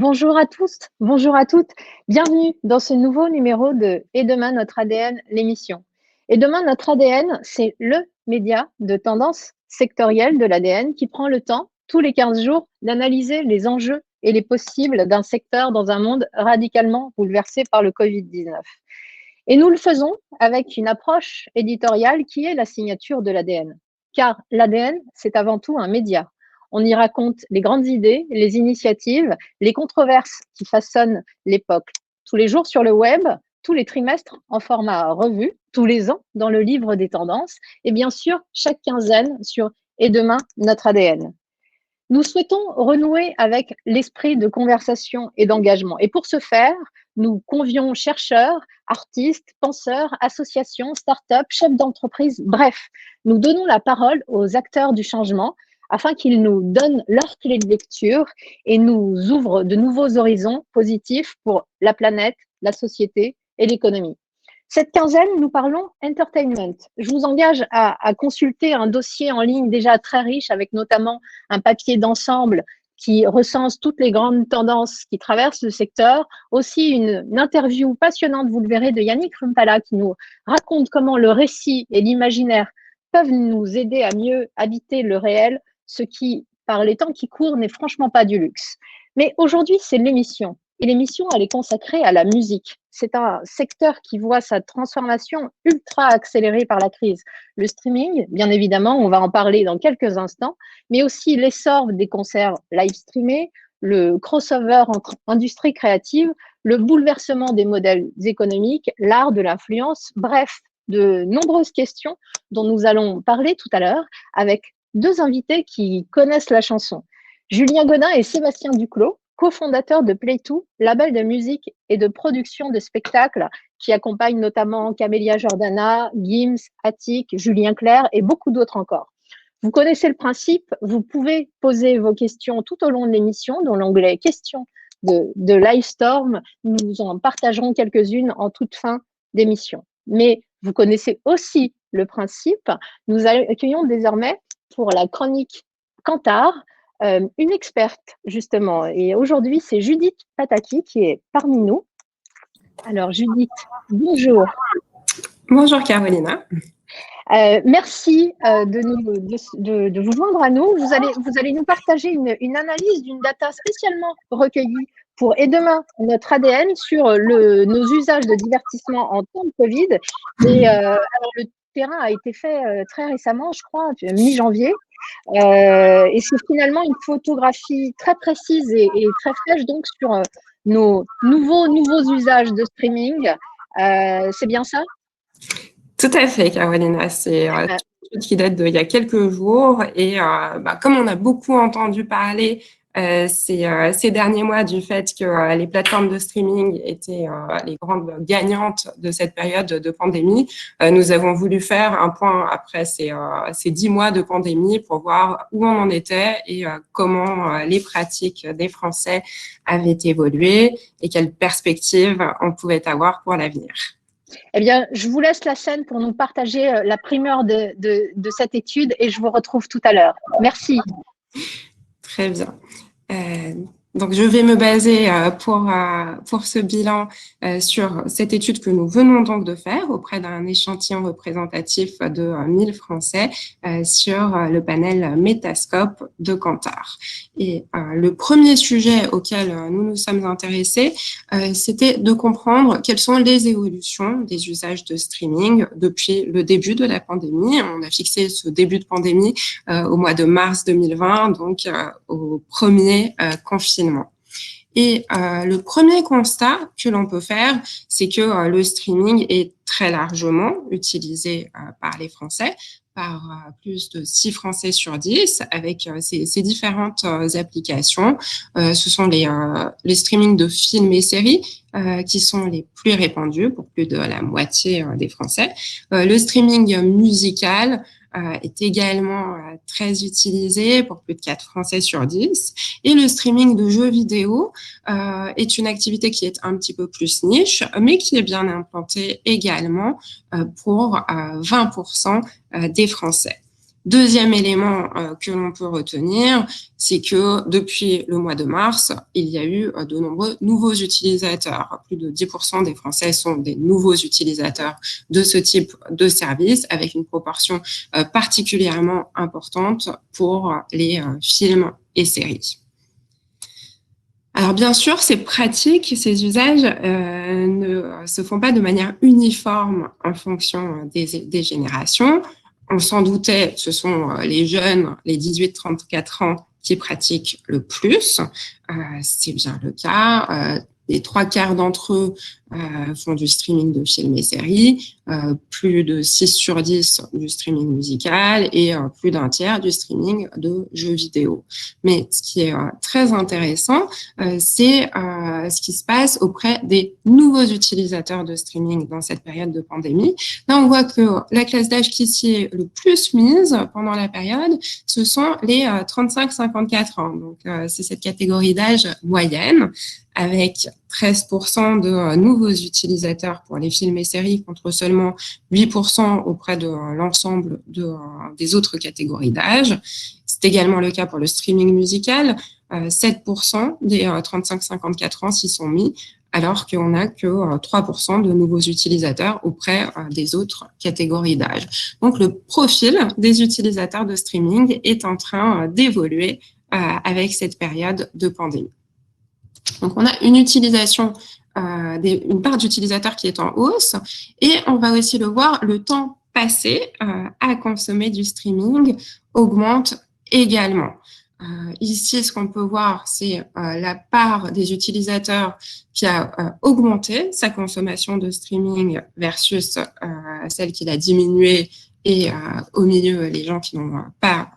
Bonjour à tous, bonjour à toutes. Bienvenue dans ce nouveau numéro de Et demain notre ADN, l'émission. Et demain notre ADN, c'est le média de tendance sectorielle de l'ADN qui prend le temps, tous les 15 jours, d'analyser les enjeux et les possibles d'un secteur dans un monde radicalement bouleversé par le Covid-19. Et nous le faisons avec une approche éditoriale qui est la signature de l'ADN. Car l'ADN, c'est avant tout un média. On y raconte les grandes idées, les initiatives, les controverses qui façonnent l'époque. Tous les jours sur le web, tous les trimestres en format revue, tous les ans dans le livre des tendances, et bien sûr chaque quinzaine sur Et demain, notre ADN. Nous souhaitons renouer avec l'esprit de conversation et d'engagement. Et pour ce faire, nous convions chercheurs, artistes, penseurs, associations, start-up, chefs d'entreprise, bref, nous donnons la parole aux acteurs du changement afin qu'ils nous donnent leurs clés de lecture et nous ouvrent de nouveaux horizons positifs pour la planète, la société et l'économie. Cette quinzaine, nous parlons entertainment. Je vous engage à consulter un dossier en ligne déjà très riche avec notamment un papier d'ensemble qui recense toutes les grandes tendances qui traversent le secteur. Aussi une interview passionnante, vous le verrez, de Yannick Rumpala qui nous raconte comment le récit et l'imaginaire peuvent nous aider à mieux habiter le réel, ce qui, par les temps qui courent, n'est franchement pas du luxe. Mais aujourd'hui, c'est l'émission. Et l'émission, elle est consacrée à la musique. C'est un secteur qui voit sa transformation ultra accélérée par la crise. Le streaming, bien évidemment, on va en parler dans quelques instants, mais aussi l'essor des concerts live streamés, le crossover entre industrie créative, le bouleversement des modèles économiques, l'art de l'influence, bref, de nombreuses questions dont nous allons parler tout à l'heure avec deux invités qui connaissent la chanson. Julien Godin et Sébastien Duclos, cofondateurs de Play2, label de musique et de production de spectacles qui accompagne notamment Camélia Jordana, Gims, Attic, Julien Clerc et beaucoup d'autres encore. Vous connaissez le principe, vous pouvez poser vos questions tout au long de l'émission dans l'onglet questions de Livestorm. Nous en partagerons quelques-unes en toute fin d'émission. Mais vous connaissez aussi le principe. Nous accueillons désormais pour la chronique Kantar une experte, justement. Et aujourd'hui, c'est Judith Pataki qui est parmi nous. Alors, Judith, bonjour. Bonjour, Carolina. Merci de vous joindre à nous. Vous allez nous partager une analyse d'une data spécialement recueillie pour Et demain, notre ADN sur nos usages de divertissement en temps de Covid. Et alors, le terrain a été fait très récemment, je crois, mi-janvier. Et c'est finalement une photographie très précise et très fraîche donc sur nos nouveaux usages de streaming. C'est bien ça? Tout à fait, Carolina. C'est une étude qui date d'il y a quelques jours. Et comme on a beaucoup entendu parler ces derniers mois du fait que les plateformes de streaming étaient les grandes gagnantes de cette période de pandémie, nous avons voulu faire un point après ces 10 mois de pandémie pour voir où on en était et comment les pratiques des Français avaient évolué et quelles perspectives on pouvait avoir pour l'avenir. Eh bien, je vous laisse la scène pour nous partager la primeur de cette étude et je vous retrouve tout à l'heure. Merci. Très bien. Donc, je vais me baser pour ce bilan sur cette étude que nous venons donc de faire auprès d'un échantillon représentatif de 1000 Français sur le panel Metascope de Kantar. Et le premier sujet auquel nous nous sommes intéressés, c'était de comprendre quelles sont les évolutions des usages de streaming depuis le début de la pandémie. On a fixé ce début de pandémie au mois de mars 2020, donc au premier confinement. Et le premier constat que l'on peut faire, c'est que le streaming est très largement utilisé par les Français, par plus de 6 Français sur 10, avec ces différentes applications. Ce sont les streamings de films et séries qui sont les plus répandus pour plus de la moitié des Français. Le streaming musical est également très utilisé pour plus de 4 Français sur 10. Et le streaming de jeux vidéo est une activité qui est un petit peu plus niche, mais qui est bien implantée également pour 20% des Français. Deuxième élément que l'on peut retenir, c'est que depuis le mois de mars, il y a eu de nombreux nouveaux utilisateurs. Plus de 10% des Français sont des nouveaux utilisateurs de ce type de service, avec une proportion particulièrement importante pour les films et séries. Alors bien sûr, ces pratiques, ces usages ne se font pas de manière uniforme en fonction des générations. On s'en doutait, ce sont les jeunes, les 18-34 ans, qui pratiquent le plus. C'est bien le cas. Les 3/4 d'entre eux font du streaming de films et séries, plus de 6 sur 10 du streaming musical et plus d'un tiers du streaming de jeux vidéo. Mais ce qui est très intéressant, c'est ce qui se passe auprès des nouveaux utilisateurs de streaming dans cette période de pandémie. Là, on voit que la classe d'âge qui s'y est le plus mise pendant la période, ce sont les 35-54 ans. Donc, c'est cette catégorie d'âge moyenne, avec 13% de nouveaux utilisateurs pour les films et séries contre seulement 8% auprès de l'ensemble des autres catégories d'âge. C'est également le cas pour le streaming musical. 7% des 35-54 ans s'y sont mis, alors qu'on n'a que 3% de nouveaux utilisateurs auprès des autres catégories d'âge. Donc, le profil des utilisateurs de streaming est en train d'évoluer avec cette période de pandémie. Donc, on a une utilisation, une part d'utilisateurs qui est en hausse, et on va aussi le voir, le temps passé à consommer du streaming augmente également. Ici, ce qu'on peut voir, c'est la part des utilisateurs qui a augmenté sa consommation de streaming versus celle qui l'a diminué, et au milieu, les gens qui n'ont pas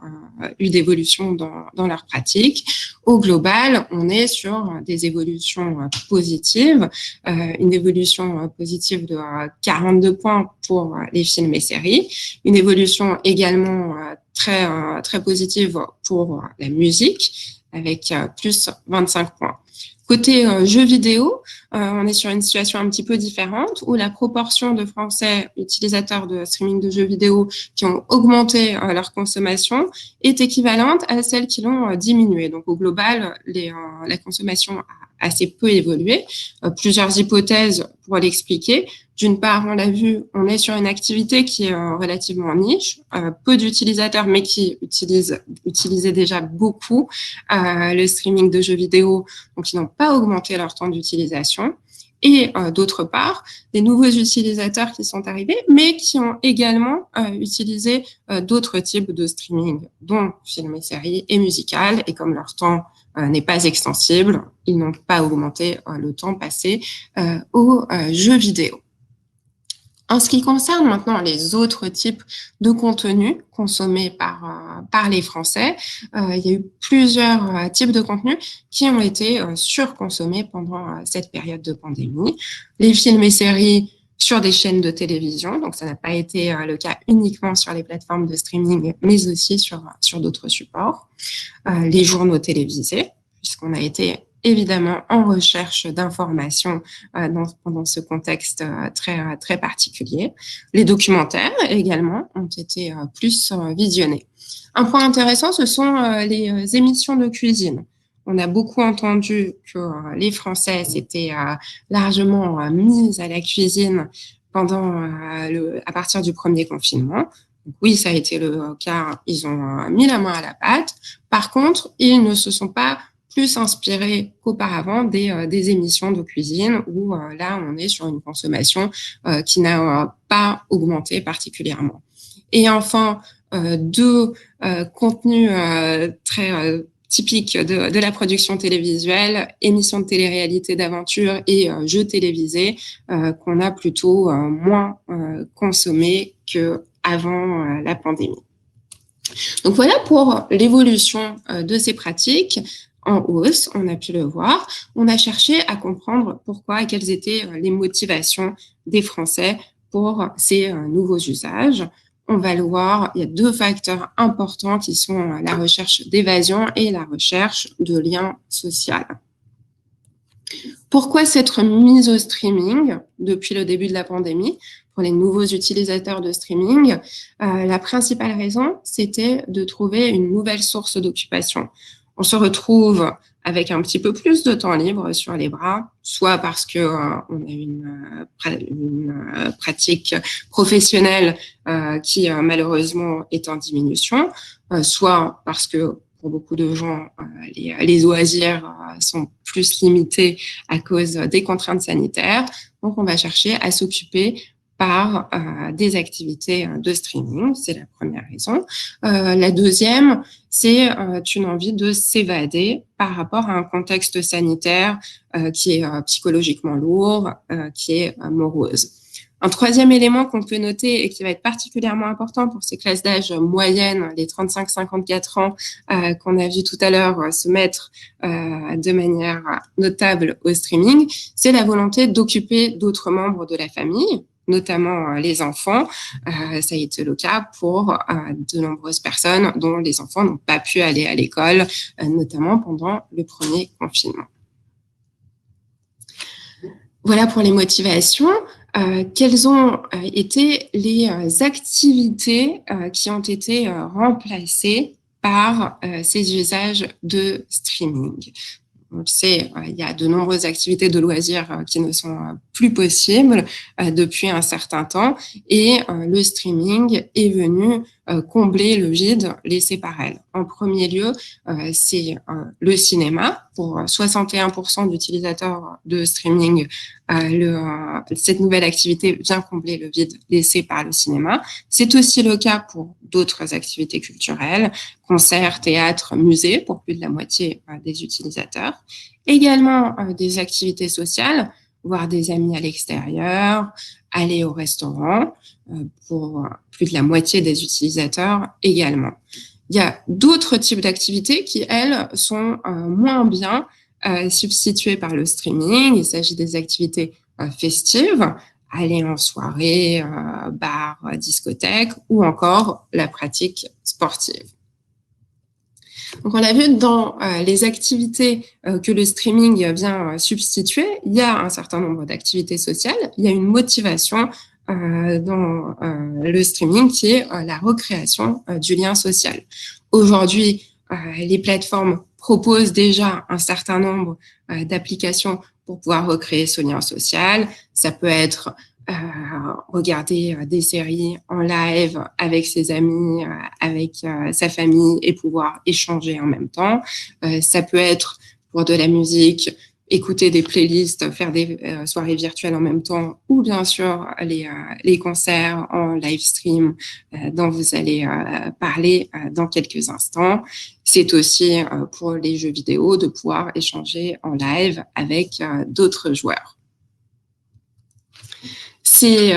eu d'évolution dans leur pratique. Au global, on est sur des évolutions positives, une évolution positive de 42 points pour les films et séries, une évolution également très positive pour la musique, avec plus 25 points. Côté jeux vidéo, on est sur une situation un petit peu différente où la proportion de Français utilisateurs de streaming de jeux vidéo qui ont augmenté leur consommation est équivalente à celles qui l'ont diminué. Donc au global, la consommation a assez peu évolué. Plusieurs hypothèses pour l'expliquer. D'une part, on l'a vu, on est sur une activité qui est relativement niche, peu d'utilisateurs, mais qui utilisaient déjà beaucoup le streaming de jeux vidéo, donc ils n'ont pas augmenté leur temps d'utilisation. Et d'autre part, des nouveaux utilisateurs qui sont arrivés, mais qui ont également utilisé d'autres types de streaming, dont films et séries et musicales, et comme leur temps n'est pas extensible, ils n'ont pas augmenté le temps passé aux jeux vidéo. En ce qui concerne maintenant les autres types de contenus consommés par les Français, il y a eu plusieurs types de contenus qui ont été surconsommés pendant cette période de pandémie. Les films et séries sur des chaînes de télévision, donc ça n'a pas été le cas uniquement sur les plateformes de streaming, mais aussi sur d'autres supports. Les journaux télévisés, puisqu'on a été évidemment en recherche d'informations pendant ce contexte très particulier. Les documentaires également ont été plus visionnés. Un point intéressant, ce sont les émissions de cuisine. On a beaucoup entendu que les Français s'étaient largement mis à la cuisine à partir du premier confinement. Donc oui, ça a été le cas, ils ont mis la main à la pâte. Par contre, ils ne se sont pas plus inspirés qu'auparavant des émissions de cuisine où là, on est sur une consommation qui n'a pas augmenté particulièrement. Et enfin, deux contenus très typiques de la production télévisuelle, émissions de télé-réalité d'aventure et jeux télévisés qu'on a plutôt moins consommés qu'avant la pandémie. Donc voilà pour l'évolution de ces pratiques en hausse, on a pu le voir. On a cherché à comprendre pourquoi et quelles étaient les motivations des Français pour ces nouveaux usages. On va le voir, il y a deux facteurs importants qui sont la recherche d'évasion et la recherche de lien social. Pourquoi s'être mise au streaming depuis le début de la pandémie pour les nouveaux utilisateurs de streaming? La principale raison, c'était de trouver une nouvelle source d'occupation. On se retrouve avec un petit peu plus de temps libre sur les bras, soit parce que on a une pratique professionnelle qui malheureusement est en diminution, soit parce que pour beaucoup de gens, les loisirs sont plus limités à cause des contraintes sanitaires. Donc, on va chercher à s'occuper par des activités de streaming. C'est la première raison. La deuxième, c'est une envie de s'évader par rapport à un contexte sanitaire qui est psychologiquement lourd, qui est morose. Un troisième élément qu'on peut noter et qui va être particulièrement important pour ces classes d'âge moyennes, les 35-54 ans, qu'on a vu tout à l'heure se mettre de manière notable au streaming, c'est la volonté d'occuper d'autres membres de la famille, notamment les enfants. Ça a été le cas pour de nombreuses personnes dont les enfants n'ont pas pu aller à l'école, notamment pendant le premier confinement. Voilà pour les motivations. Quelles ont été les activités qui ont été remplacées par ces usages de streaming? On le sait, il y a de nombreuses activités de loisirs qui ne sont plus possibles depuis un certain temps et le streaming est venu combler le vide laissé par elle. En premier lieu, c'est le cinéma. Pour 61% d'utilisateurs de streaming, cette nouvelle activité vient combler le vide laissé par le cinéma. C'est aussi le cas pour d'autres activités culturelles, concerts, théâtres, musées, pour plus de la moitié des utilisateurs. Également des activités sociales, voir des amis à l'extérieur, aller au restaurant, pour plus de la moitié des utilisateurs également. Il y a d'autres types d'activités qui, elles, sont moins bien substituées par le streaming. Il s'agit des activités festives, aller en soirée, bar, discothèque, ou encore la pratique sportive. Donc, on l'a vu dans les activités que le streaming vient substituer, il y a un certain nombre d'activités sociales, il y a une motivation dans le streaming qui est la recréation du lien social. Aujourd'hui, les plateformes proposent déjà un certain nombre d'applications pour pouvoir recréer ce lien social. Ça peut être regarder des séries en live avec ses amis, avec sa famille et pouvoir échanger en même temps. Ça peut être pour de la musique, écouter des playlists, faire des soirées virtuelles en même temps, ou bien sûr les concerts en live stream dont vous allez parler dans quelques instants. C'est aussi pour les jeux vidéo de pouvoir échanger en live avec d'autres joueurs. Ces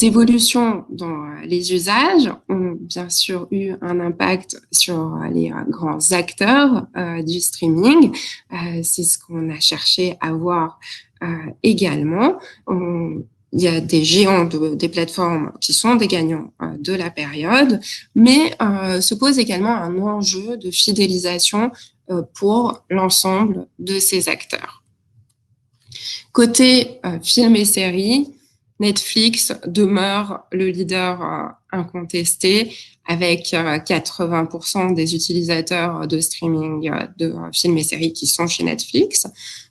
évolutions dans les usages ont bien sûr eu un impact sur les grands acteurs du streaming. C'est ce qu'on a cherché à voir également. Il y a des géants des plateformes qui sont des gagnants de la période, mais se pose également un enjeu de fidélisation pour l'ensemble de ces acteurs. Côté films et séries, Netflix demeure le leader incontesté avec 80% des utilisateurs de streaming de films et séries qui sont chez Netflix.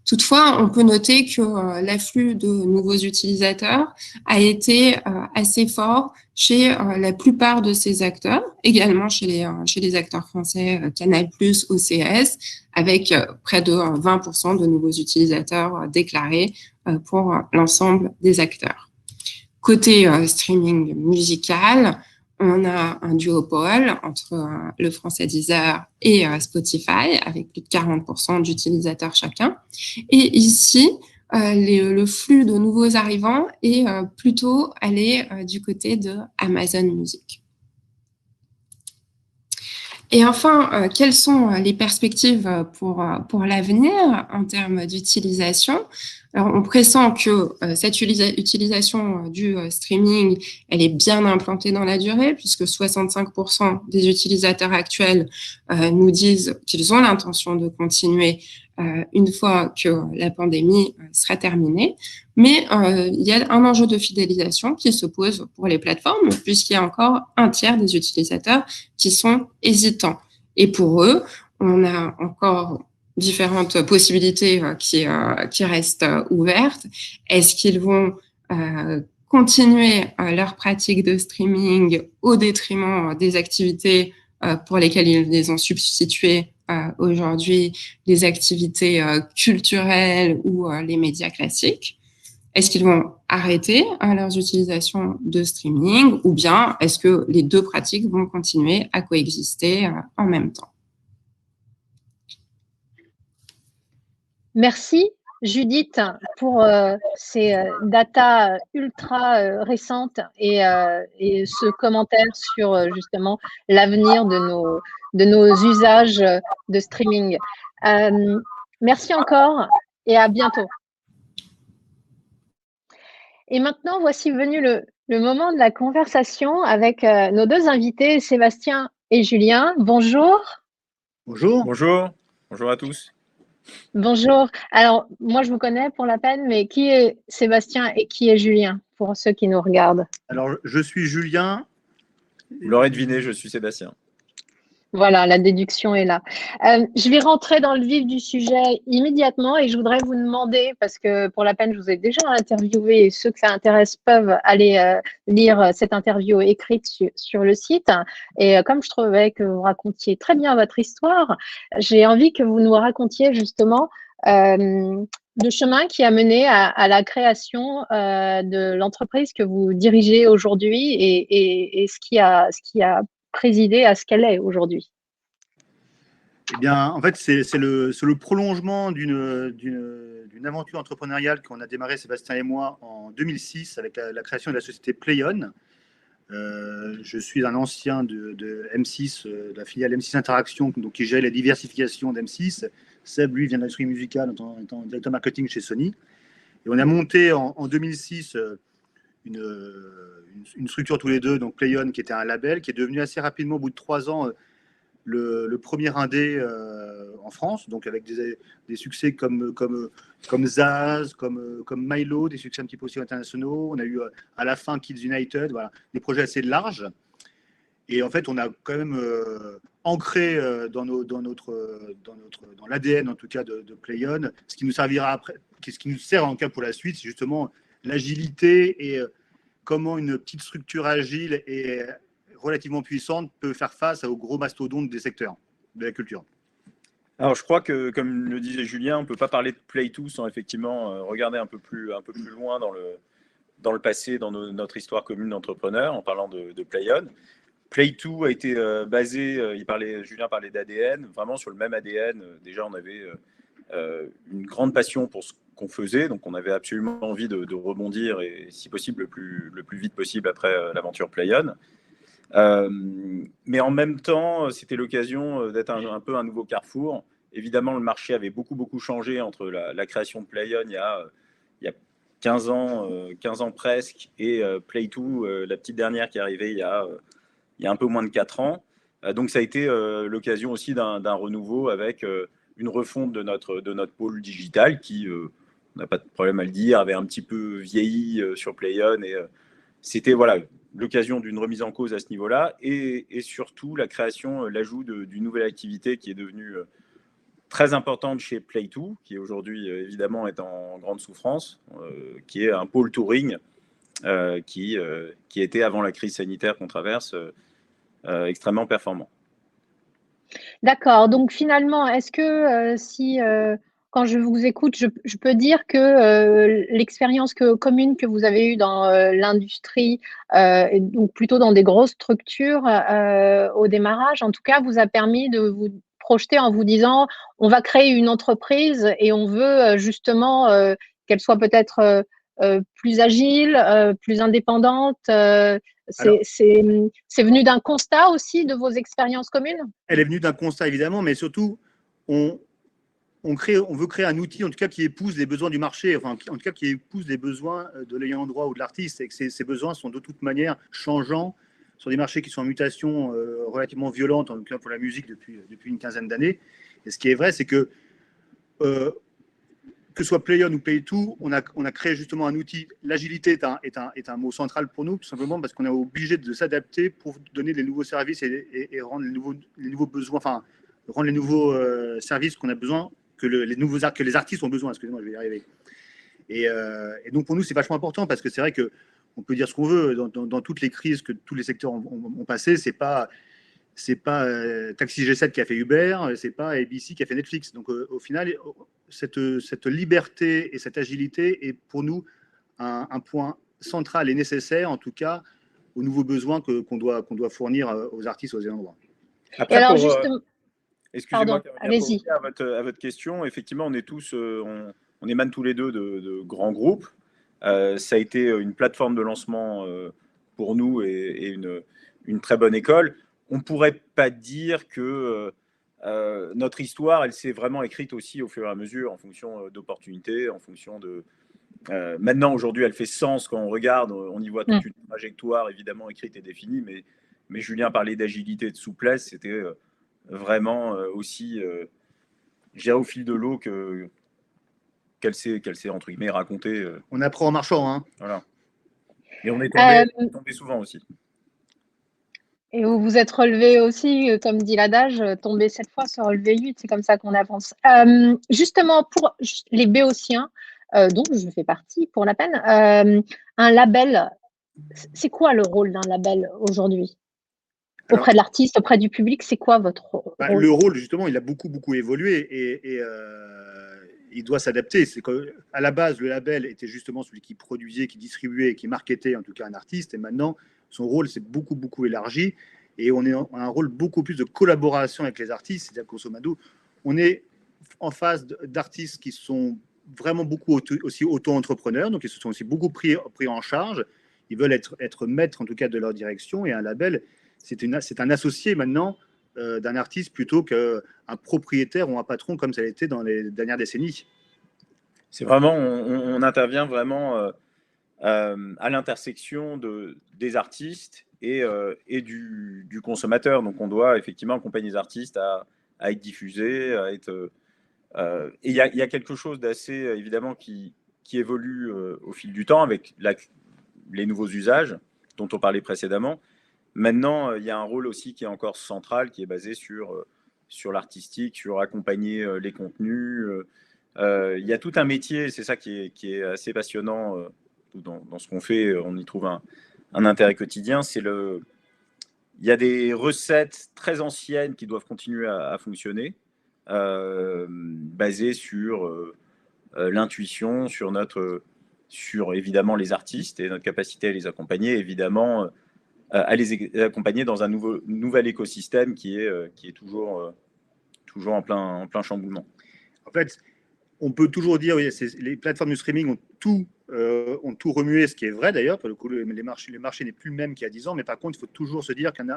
Toutefois, on peut noter que l'afflux de nouveaux utilisateurs a été assez fort chez la plupart de ces acteurs, également chez les acteurs français Canal+, OCS, avec près de 20% de nouveaux utilisateurs déclarés pour l'ensemble des acteurs. Côté streaming musical, on a un duopole entre le français Deezer et Spotify, avec plus de 40% d'utilisateurs chacun. Et ici, le flux de nouveaux arrivants est plutôt allé du côté de Amazon Music. Et enfin, quelles sont les perspectives pour l'avenir en termes d'utilisation? Alors, on pressent que cette utilisation du streaming, elle est bien implantée dans la durée, puisque 65% des utilisateurs actuels nous disent qu'ils ont l'intention de continuer une fois que la pandémie sera terminée. Mais il y a un enjeu de fidélisation qui se pose pour les plateformes, puisqu'il y a encore un tiers des utilisateurs qui sont hésitants. Et pour eux, on a encore différentes possibilités qui restent ouvertes. Est-ce qu'ils vont continuer leur pratique de streaming au détriment des activités pour lesquelles ils les ont substituées aujourd'hui, les activités culturelles ou les médias classiques? Est-ce qu'ils vont arrêter leurs utilisations de streaming ou bien est-ce que les deux pratiques vont continuer à coexister en même temps? Merci Judith pour ces datas ultra récentes et ce commentaire sur justement l'avenir de nos usages de streaming. Merci encore et à bientôt. Et maintenant, voici venu le moment de la conversation avec nos deux invités, Sébastien et Julien. Bonjour. Bonjour. Bonjour. Bonjour à tous. Bonjour. Alors, moi, je vous connais pour la peine, mais qui est Sébastien et qui est Julien, pour ceux qui nous regardent? Alors, je suis Julien. Vous l'aurez deviné, je suis Sébastien. Voilà, la déduction est là. Je vais rentrer dans le vif du sujet immédiatement et je voudrais vous demander, parce que pour la peine, je vous ai déjà interviewé et ceux que ça intéresse peuvent aller lire cette interview écrite sur le site. Et comme je trouvais que vous racontiez très bien votre histoire, j'ai envie que vous nous racontiez justement le chemin qui a mené à la création de l'entreprise que vous dirigez aujourd'hui et ce qui a présider à ce qu'elle est aujourd'hui? Eh bien, en fait, c'est le prolongement d'une aventure entrepreneuriale qu'on a démarré, Sébastien et moi, en 2006 avec la création de la société PlayOn. Je suis un ancien de M6, de la filiale M6 Interaction, donc qui gère la diversification d'M6. Seb, lui, vient de l'industrie musicale en étant directeur marketing chez Sony. Et on a monté en 2006 une structure tous les deux, donc PlayOn, qui était un label, qui est devenu assez rapidement, au bout de 3 ans, le premier indé en France, donc avec des succès comme Zaz, comme Milo, des succès un petit peu aussi internationaux. On a eu à la fin Kids United, voilà, des projets assez larges. Et en fait, on a quand même ancré dans l'ADN, en tout cas, de PlayOn, ce qui nous servira après, ce qui nous sert en cas pour la suite, c'est justement l'agilité et comment une petite structure agile et relativement puissante peut faire face aux gros mastodontes des secteurs de la culture. Alors, je crois que, comme le disait Julien, on ne peut pas parler de Play2 sans effectivement regarder un peu plus loin dans le passé, dans notre histoire commune d'entrepreneurs, en parlant de PlayOn. Play2 a été basé, Julien parlait d'ADN, vraiment sur le même ADN. Déjà, on avait une grande passion pour ce qu'on faisait, donc on avait absolument envie de rebondir et, si possible, le plus vite possible après l'aventure PlayOn. Mais en même temps, c'était l'occasion d'être un peu un nouveau carrefour. Évidemment, le marché avait beaucoup changé entre la création de PlayOn il y a 15 ans presque, et Play2, la petite dernière qui est arrivée il y a un peu moins de 4 ans. Donc ça a été l'occasion aussi d'un renouveau avec une refonte de notre pôle digital qui, on n'a pas de problème à le dire, avait un petit peu vieilli sur PlayOn, et c'était voilà, l'occasion d'une remise en cause à ce niveau-là, et surtout la création, l'ajout d'une nouvelle activité qui est devenue très importante chez Play2, qui aujourd'hui évidemment est en grande souffrance, qui est un pôle touring qui était, avant la crise sanitaire qu'on traverse, extrêmement performant. D'accord. Donc finalement, est-ce que quand je vous écoute, je peux dire que l'expérience commune que vous avez eue dans l'industrie, donc plutôt dans des grosses structures au démarrage, en tout cas, vous a permis de vous projeter en vous disant, on va créer une entreprise et on veut justement qu'elle soit peut-être plus agile, plus indépendante. C'est venu d'un constat aussi de vos expériences communes? Elle est venue d'un constat, évidemment, mais surtout, on veut créer un outil, en tout cas, qui épouse les besoins du marché, enfin, en tout cas, qui épouse les besoins de l'ayant droit ou de l'artiste, et que ces besoins sont de toute manière changeants sur des marchés qui sont en mutation relativement violente, en tout cas pour la musique, depuis une quinzaine d'années. Et ce qui est vrai, c'est que que ce soit Playon ou Pay2, on a créé justement un outil. L'agilité est un mot central pour nous, tout simplement parce qu'on est obligé de s'adapter pour donner des nouveaux services et rendre les nouveaux besoins, enfin, rendre les nouveaux services qu'on a besoin, que les artistes ont besoin. Excusez-moi, je vais y arriver. Et donc pour nous, c'est vachement important parce que c'est vrai qu'on peut dire ce qu'on veut dans toutes les crises que tous les secteurs ont passées. C'est pas Taxi G7 qui a fait Uber, c'est pas ABC qui a fait Netflix. Donc au final, cette liberté et cette agilité est pour nous un point central et nécessaire, en tout cas, aux nouveaux besoins qu'on doit fournir aux artistes, aux ayants droit. Après, alors, justement, excusez-moi, allez-y. À votre question, effectivement, on est tous, on émane tous les deux de grands groupes. Ça a été une plateforme de lancement pour nous et une très bonne école. On ne pourrait pas dire que notre histoire, elle s'est vraiment écrite aussi au fur et à mesure, en fonction d'opportunités, en fonction de... maintenant, aujourd'hui, elle fait sens quand on regarde, on y voit toute une trajectoire évidemment écrite et définie, mais Julien parlait d'agilité et de souplesse, c'était vraiment aussi, au fil de l'eau qu'elle s'est entre guillemets racontée. On apprend en marchant, hein. Voilà. Et on est tombé souvent aussi. Et vous vous êtes relevé aussi, comme dit l'adage, tomber 7 fois, se relever 8, c'est comme ça qu'on avance. Justement, pour les béotiens, dont je fais partie pour la peine, un label, c'est quoi le rôle d'un label aujourd'hui? Auprès de l'artiste, auprès du public, c'est quoi votre rôle? Le rôle, justement, il a beaucoup évolué et il doit s'adapter. C'est qu'à la base, le label était justement celui qui produisait, qui distribuait, qui marketait en tout cas un artiste. Et maintenant, son rôle s'est beaucoup élargi et on a un rôle beaucoup plus de collaboration avec les artistes. C'est-à-dire grosso modo, on est en face d'artistes qui sont vraiment beaucoup aussi auto-entrepreneurs, donc ils se sont aussi beaucoup pris en charge. Ils veulent être maîtres en tout cas de leur direction, et un label, c'est un associé maintenant d'un artiste plutôt qu'un propriétaire ou un patron comme ça a été dans les dernières décennies. C'est vraiment, on intervient vraiment à l'intersection des artistes et du consommateur. Donc on doit effectivement accompagner les artistes à être diffusés, à être... et il y a quelque chose d'assez évidemment qui évolue au fil du temps avec les nouveaux usages dont on parlait précédemment. Maintenant, il y a un rôle aussi qui est encore central, qui est basé sur l'artistique, sur accompagner les contenus. Il y a tout un métier, c'est ça qui est assez passionnant dans ce qu'on fait. On y trouve un intérêt quotidien. Il y a des recettes très anciennes qui doivent continuer à fonctionner, basées sur l'intuition, sur évidemment les artistes et notre capacité à les accompagner, évidemment à les accompagner dans un nouvel écosystème qui est toujours en plein chamboulement. En fait, on peut toujours dire, oui, les plateformes de streaming ont tout remué, ce qui est vrai d'ailleurs. Pour le coup, le marché n'est plus le même qu'il y a 10 ans, mais par contre, il faut toujours se dire qu'un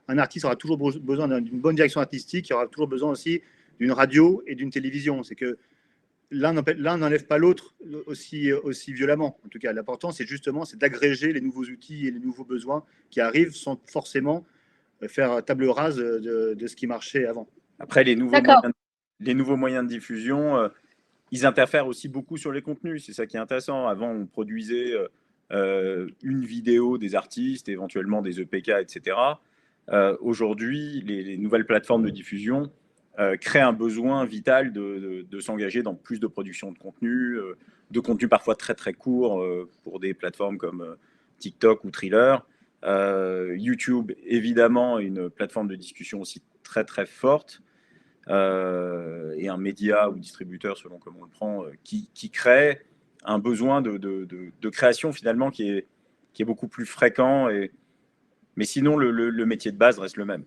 artiste aura toujours besoin d'une bonne direction artistique, il aura toujours besoin aussi d'une radio et d'une télévision. C'est que l'un n'enlève pas l'autre aussi violemment. En tout cas, l'important, c'est d'agréger les nouveaux outils et les nouveaux besoins qui arrivent sans forcément faire table rase de ce qui marchait avant. Après, les nouveaux moyens de diffusion, ils interfèrent aussi beaucoup sur les contenus. C'est ça qui est intéressant. Avant, on produisait une vidéo des artistes, éventuellement des EPK, etc. Aujourd'hui, les nouvelles plateformes de diffusion crée un besoin vital de s'engager dans plus de production de contenu parfois très très court pour des plateformes comme TikTok ou Thriller. YouTube, évidemment, une plateforme de discussion aussi très très forte et un média ou distributeur, selon comment on le prend, qui crée un besoin de création finalement qui est beaucoup plus fréquent. Mais sinon, le métier de base reste le même.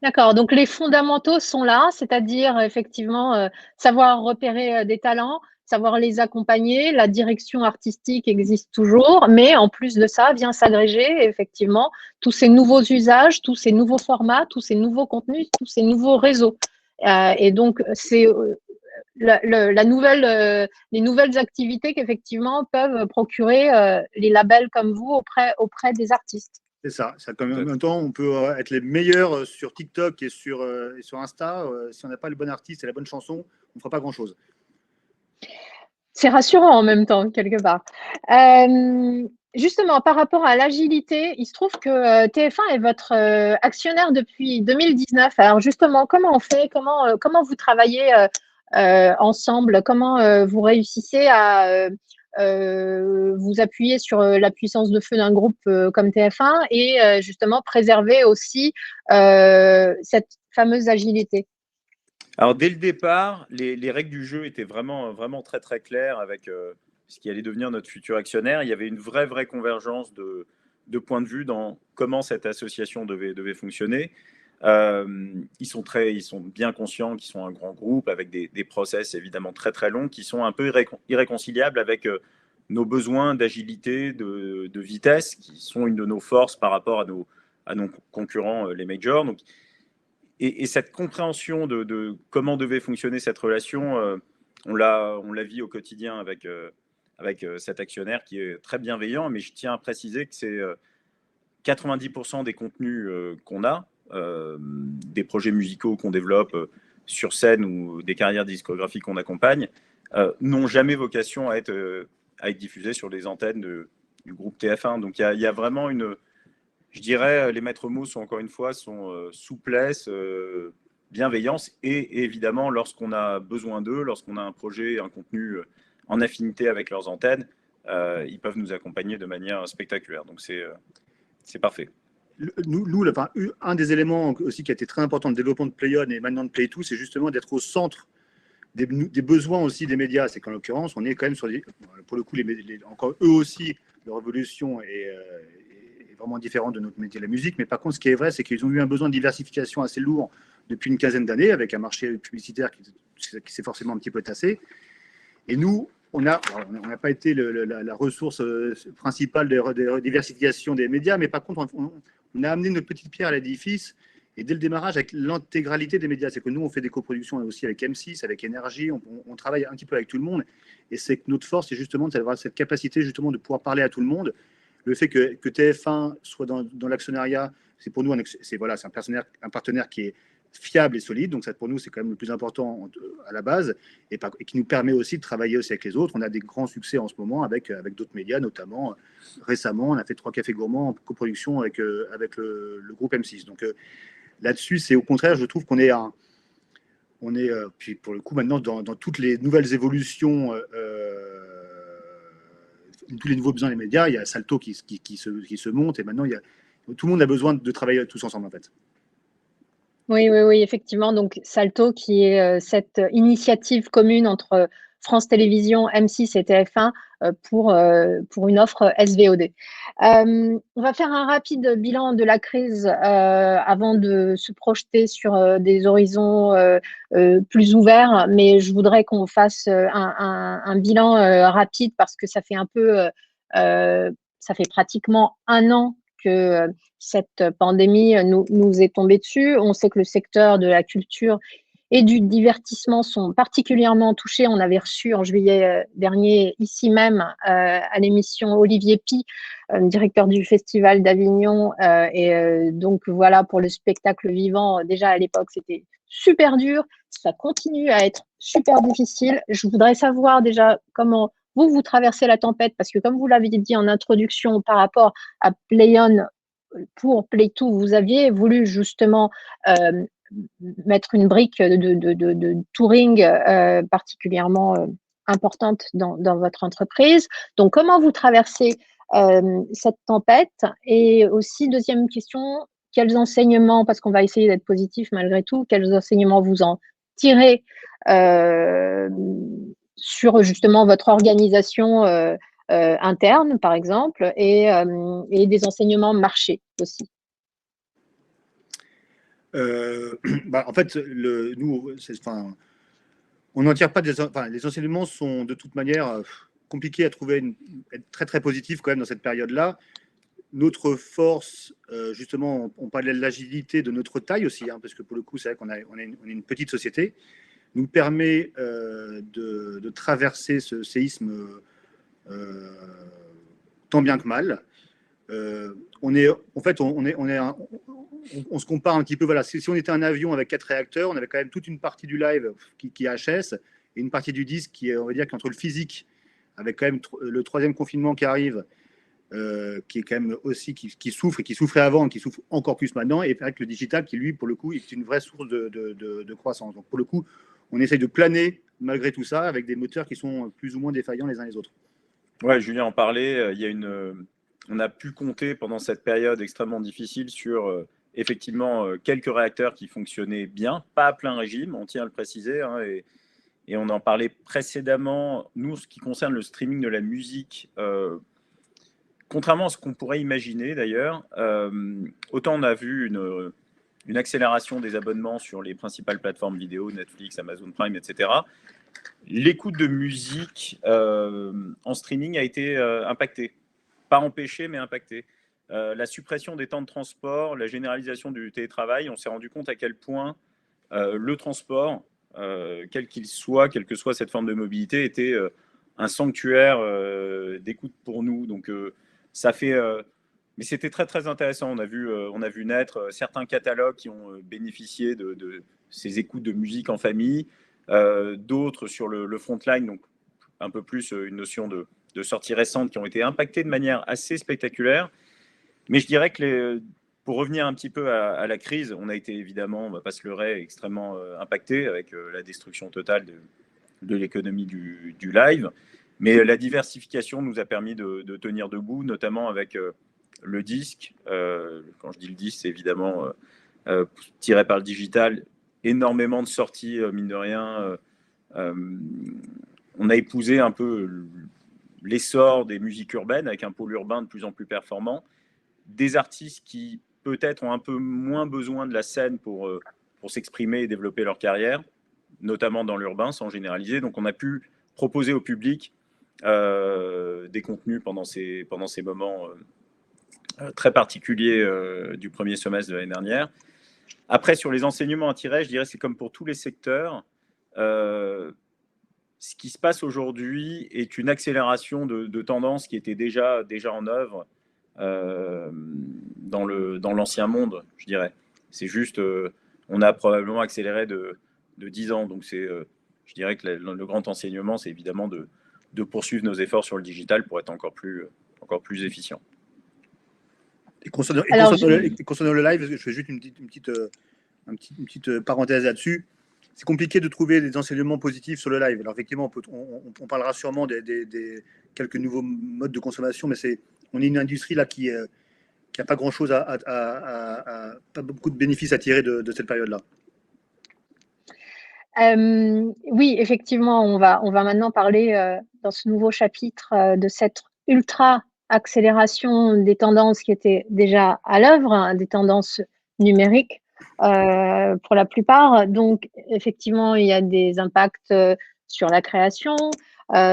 D'accord, donc les fondamentaux sont là, c'est-à-dire effectivement savoir repérer des talents, savoir les accompagner, la direction artistique existe toujours, mais en plus de ça, vient s'agréger effectivement tous ces nouveaux usages, tous ces nouveaux formats, tous ces nouveaux contenus, tous ces nouveaux réseaux. Et donc, c'est les nouvelles activités qu'effectivement peuvent procurer les labels comme vous auprès des artistes. C'est ça. En même temps, on peut être les meilleurs sur TikTok et sur Insta. Si on n'a pas le bon artiste et la bonne chanson, on ne fera pas grand-chose. C'est rassurant en même temps, quelque part. Justement, par rapport à l'agilité, il se trouve que TF1 est votre actionnaire depuis 2019. Alors justement, comment on fait? Comment vous travaillez ensemble? Comment vous réussissez à vous appuyer sur la puissance de feu d'un groupe comme TF1 et justement préserver aussi cette fameuse agilité? Alors, dès le départ, les règles du jeu étaient vraiment, vraiment très, très claires avec ce qui allait devenir notre futur actionnaire. Il y avait une vraie convergence de points de vue dans comment cette association devait fonctionner. Ils sont bien conscients qu'ils sont un grand groupe avec des process évidemment très, très longs qui sont un peu irréconciliables avec nos besoins d'agilité, de vitesse, qui sont une de nos forces par rapport à nos concurrents, les majors. Donc, et cette compréhension de comment devait fonctionner cette relation, on l'a vu au quotidien avec cet actionnaire qui est très bienveillant, mais je tiens à préciser que c'est 90% des contenus qu'on a, des projets musicaux qu'on développe sur scène ou des carrières discographiques qu'on accompagne, n'ont jamais vocation à être diffusés sur les antennes du groupe TF1. Donc il y a vraiment je dirais, les maîtres mots sont encore une fois souplesse, bienveillance et évidemment, lorsqu'on a besoin d'eux, lorsqu'on a un projet, un contenu en affinité avec leurs antennes, ils peuvent nous accompagner de manière spectaculaire. Donc, c'est parfait. Un des éléments aussi qui a été très important dans le développement de PlayOn et maintenant de Play2, c'est justement d'être au centre des besoins aussi des médias. C'est qu'en l'occurrence, on est quand même sur pour le coup, encore eux aussi, leur évolution est vraiment différente de notre métier de la musique. Mais par contre, ce qui est vrai, c'est qu'ils ont eu un besoin de diversification assez lourd depuis une quinzaine d'années, avec un marché publicitaire qui s'est forcément un petit peu tassé. Et nous, on n'a pas été la ressource principale de diversification des médias, mais par contre, on a amené notre petite pierre à l'édifice. Et dès le démarrage, avec l'intégralité des médias, c'est que nous, on fait des coproductions aussi avec M6, avec Énergie, on travaille un petit peu avec tout le monde. Et c'est que notre force, c'est justement d'avoir cette capacité justement de pouvoir parler à tout le monde. Le fait que TF1 soit dans l'actionnariat, c'est pour nous un partenaire qui est fiable et solide. Donc ça, pour nous, c'est quand même le plus important à la base et qui nous permet aussi de travailler aussi avec les autres. On a des grands succès en ce moment avec d'autres médias, notamment récemment, on a fait 3 cafés gourmands en coproduction avec le groupe M6. Donc là-dessus, c'est au contraire, je trouve qu'on est puis pour le coup maintenant dans toutes les nouvelles évolutions, tous les nouveaux besoins des médias, il y a Salto qui se monte et maintenant tout le monde a besoin de travailler tous ensemble en fait. Oui, effectivement. Donc, Salto, qui est cette initiative commune entre France Télévisions, M6 et TF1 pour une offre SVOD. On va faire un rapide bilan de la crise avant de se projeter sur des horizons plus ouverts, mais je voudrais qu'on fasse un bilan rapide parce que ça fait ça fait pratiquement un an que cette pandémie nous est tombée dessus. On sait que le secteur de la culture et du divertissement sont particulièrement touchés. On avait reçu en juillet dernier, ici même, à l'émission Olivier Py, directeur du Festival d'Avignon. Donc voilà, pour le spectacle vivant, déjà à l'époque, c'était super dur. Ça continue à être super difficile. Je voudrais savoir déjà comment vous traversez la tempête, parce que comme vous l'avez dit en introduction par rapport à PlayOn, pour Play2, vous aviez voulu justement mettre une brique de touring particulièrement importante dans votre entreprise. Donc, comment vous traversez cette tempête? Et aussi, deuxième question, quels enseignements, parce qu'on va essayer d'être positif malgré tout, quels enseignements vous en tirez sur justement votre organisation interne, par exemple, et des enseignements marché aussi? En fait, on n'en tire pas les enseignements sont de toute manière compliqués à trouver, être très très positifs quand même dans cette période-là. Notre force, justement, on parlait de l'agilité de notre taille aussi, hein, parce que pour le coup, c'est vrai qu'on est une petite société, nous permet de traverser ce séisme tant bien que mal. on se compare un petit peu. Voilà, si on était un avion avec 4 réacteurs, on avait quand même toute une partie du live qui est HS et une partie du disque qui est, on va dire, qu'entre le physique, avec quand même le 3e confinement qui arrive, qui est quand même aussi qui souffre et qui souffrait avant, et qui souffre encore plus maintenant, et avec le digital qui, lui, pour le coup, est une vraie source de croissance. Donc, pour le coup, on essaye de planer malgré tout ça avec des moteurs qui sont plus ou moins défaillants les uns les autres. Ouais, Julien en parlait. On a pu compter pendant cette période extrêmement difficile sur effectivement quelques réacteurs qui fonctionnaient bien, pas à plein régime, on tient à le préciser, hein, et on en parlait précédemment. Nous, ce qui concerne le streaming de la musique, contrairement à ce qu'on pourrait imaginer d'ailleurs, autant on a vu une accélération des abonnements sur les principales plateformes vidéo, Netflix, Amazon Prime, etc. L'écoute de musique en streaming a été impactée. Pas empêchée, mais impactée. La suppression des temps de transport, la généralisation du télétravail, on s'est rendu compte à quel point le transport, quel qu'il soit, quelle que soit cette forme de mobilité, était un sanctuaire d'écoute pour nous. Donc, ça fait... mais c'était très, très intéressant. On a vu naître certains catalogues qui ont bénéficié de ces écoutes de musique en famille, d'autres sur le frontline, donc un peu plus une notion de sorties récentes qui ont été impactées de manière assez spectaculaire. Mais je dirais que pour revenir un petit peu à la crise, on a été évidemment, on ne va pas se leurrer, extrêmement impacté avec la destruction totale de l'économie du live. Mais la diversification nous a permis de tenir debout, notamment avec le disque. Quand je dis le disque, c'est évidemment tiré par le digital. Énormément de sorties, mine de rien. On a épousé un peu l'essor des musiques urbaines avec un pôle urbain de plus en plus performant. Des artistes qui peut-être ont un peu moins besoin de la scène pour s'exprimer et développer leur carrière, notamment dans l'urbain, sans généraliser. Donc on a pu proposer au public des contenus pendant ces moments très particuliers du premier semestre de l'année dernière. Après, sur les enseignements à tirer, je dirais que c'est comme pour tous les secteurs. Ce qui se passe aujourd'hui est une accélération de tendances qui étaient déjà en œuvre dans l'ancien monde, je dirais. C'est juste, on a probablement accéléré de 10 ans. Donc, je dirais que le grand enseignement, c'est évidemment de poursuivre nos efforts sur le digital pour être encore plus efficient. Et concernant le live, je fais juste une petite parenthèse là-dessus. C'est compliqué de trouver des enseignements positifs sur le live. Alors effectivement, on parlera sûrement des quelques nouveaux modes de consommation, mais on est une industrie là qui n'a pas grand-chose pas beaucoup de bénéfices à tirer de cette période-là. Oui, effectivement, on va maintenant parler dans ce nouveau chapitre de cette ultra accélération des tendances qui étaient déjà à l'œuvre, hein, des tendances numériques pour la plupart. Donc, effectivement, il y a des impacts sur la création,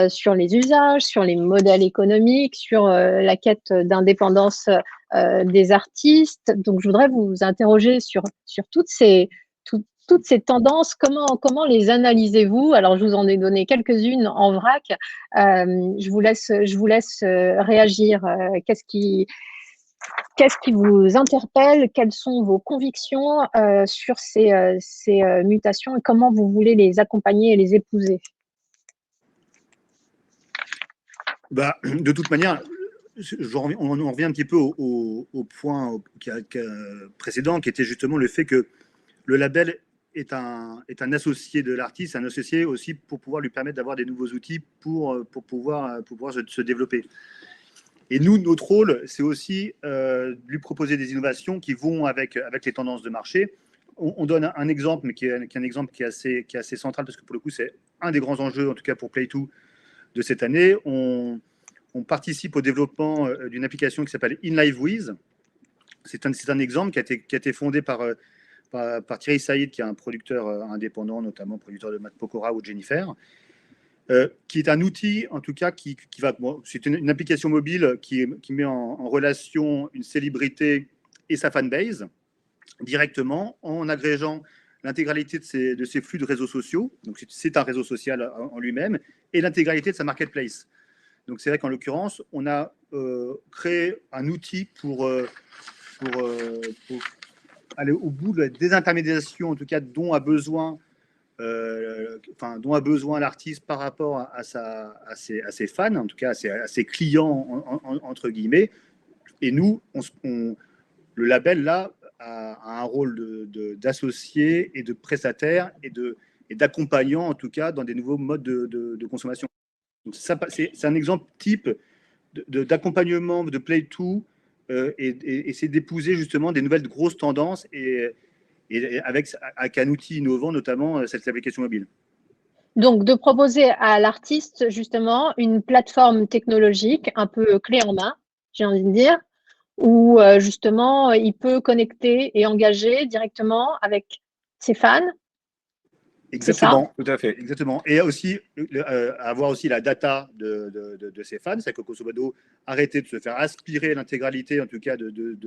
sur les usages, sur les modèles économiques, sur la quête d'indépendance des artistes. Donc, je voudrais vous interroger sur toutes ces tendances, comment les analysez-vous? Alors, je vous en ai donné quelques-unes en vrac. Je vous laisse réagir. Qu'est-ce qui vous interpelle? Quelles sont vos convictions sur ces mutations et comment vous voulez les accompagner et les épouser? De toute manière, on en revient un petit peu au point précédent, qui était justement le fait que le label est un associé de l'artiste, un associé aussi pour pouvoir lui permettre d'avoir des nouveaux outils pour pouvoir se développer. Et nous, notre rôle, c'est aussi lui proposer des innovations qui vont avec les tendances de marché. On donne un exemple, mais qui est un exemple qui est assez central, parce que pour le coup, c'est un des grands enjeux, en tout cas pour Play2 de cette année. On participe au développement d'une application qui s'appelle InLiveWiz. C'est un exemple qui a été fondé par Thierry Saïd, qui est un producteur indépendant, notamment producteur de Matt Pokora ou Jennifer, qui est un outil, en tout cas, qui va... Bon, c'est une application mobile qui met en relation une célébrité et sa fanbase directement en agrégeant l'intégralité de ses flux de réseaux sociaux. Donc, c'est un réseau social en lui-même et l'intégralité de sa marketplace. Donc c'est vrai qu'en l'occurrence, on a créé un outil pour aller au bout de la désintermédiation, en tout cas, dont a besoin l'artiste par rapport à ses fans, en tout cas à ses clients, entre guillemets. Et nous, le label, là, a un rôle d'associé et de prestataire et d'accompagnant, en tout cas, dans des nouveaux modes de consommation. Donc c'est un exemple type d'accompagnement, de play-to, et c'est d'épouser justement des nouvelles grosses tendances et avec un outil innovant, notamment cette application mobile. Donc, de proposer à l'artiste, justement, une plateforme technologique un peu clé en main, j'ai envie de dire, où justement, il peut connecter et engager directement avec ses fans. Exactement, tout à fait. Exactement. Et aussi avoir aussi la data de ses fans, c'est que grosso modo, arrêter de se faire aspirer l'intégralité, en tout cas, de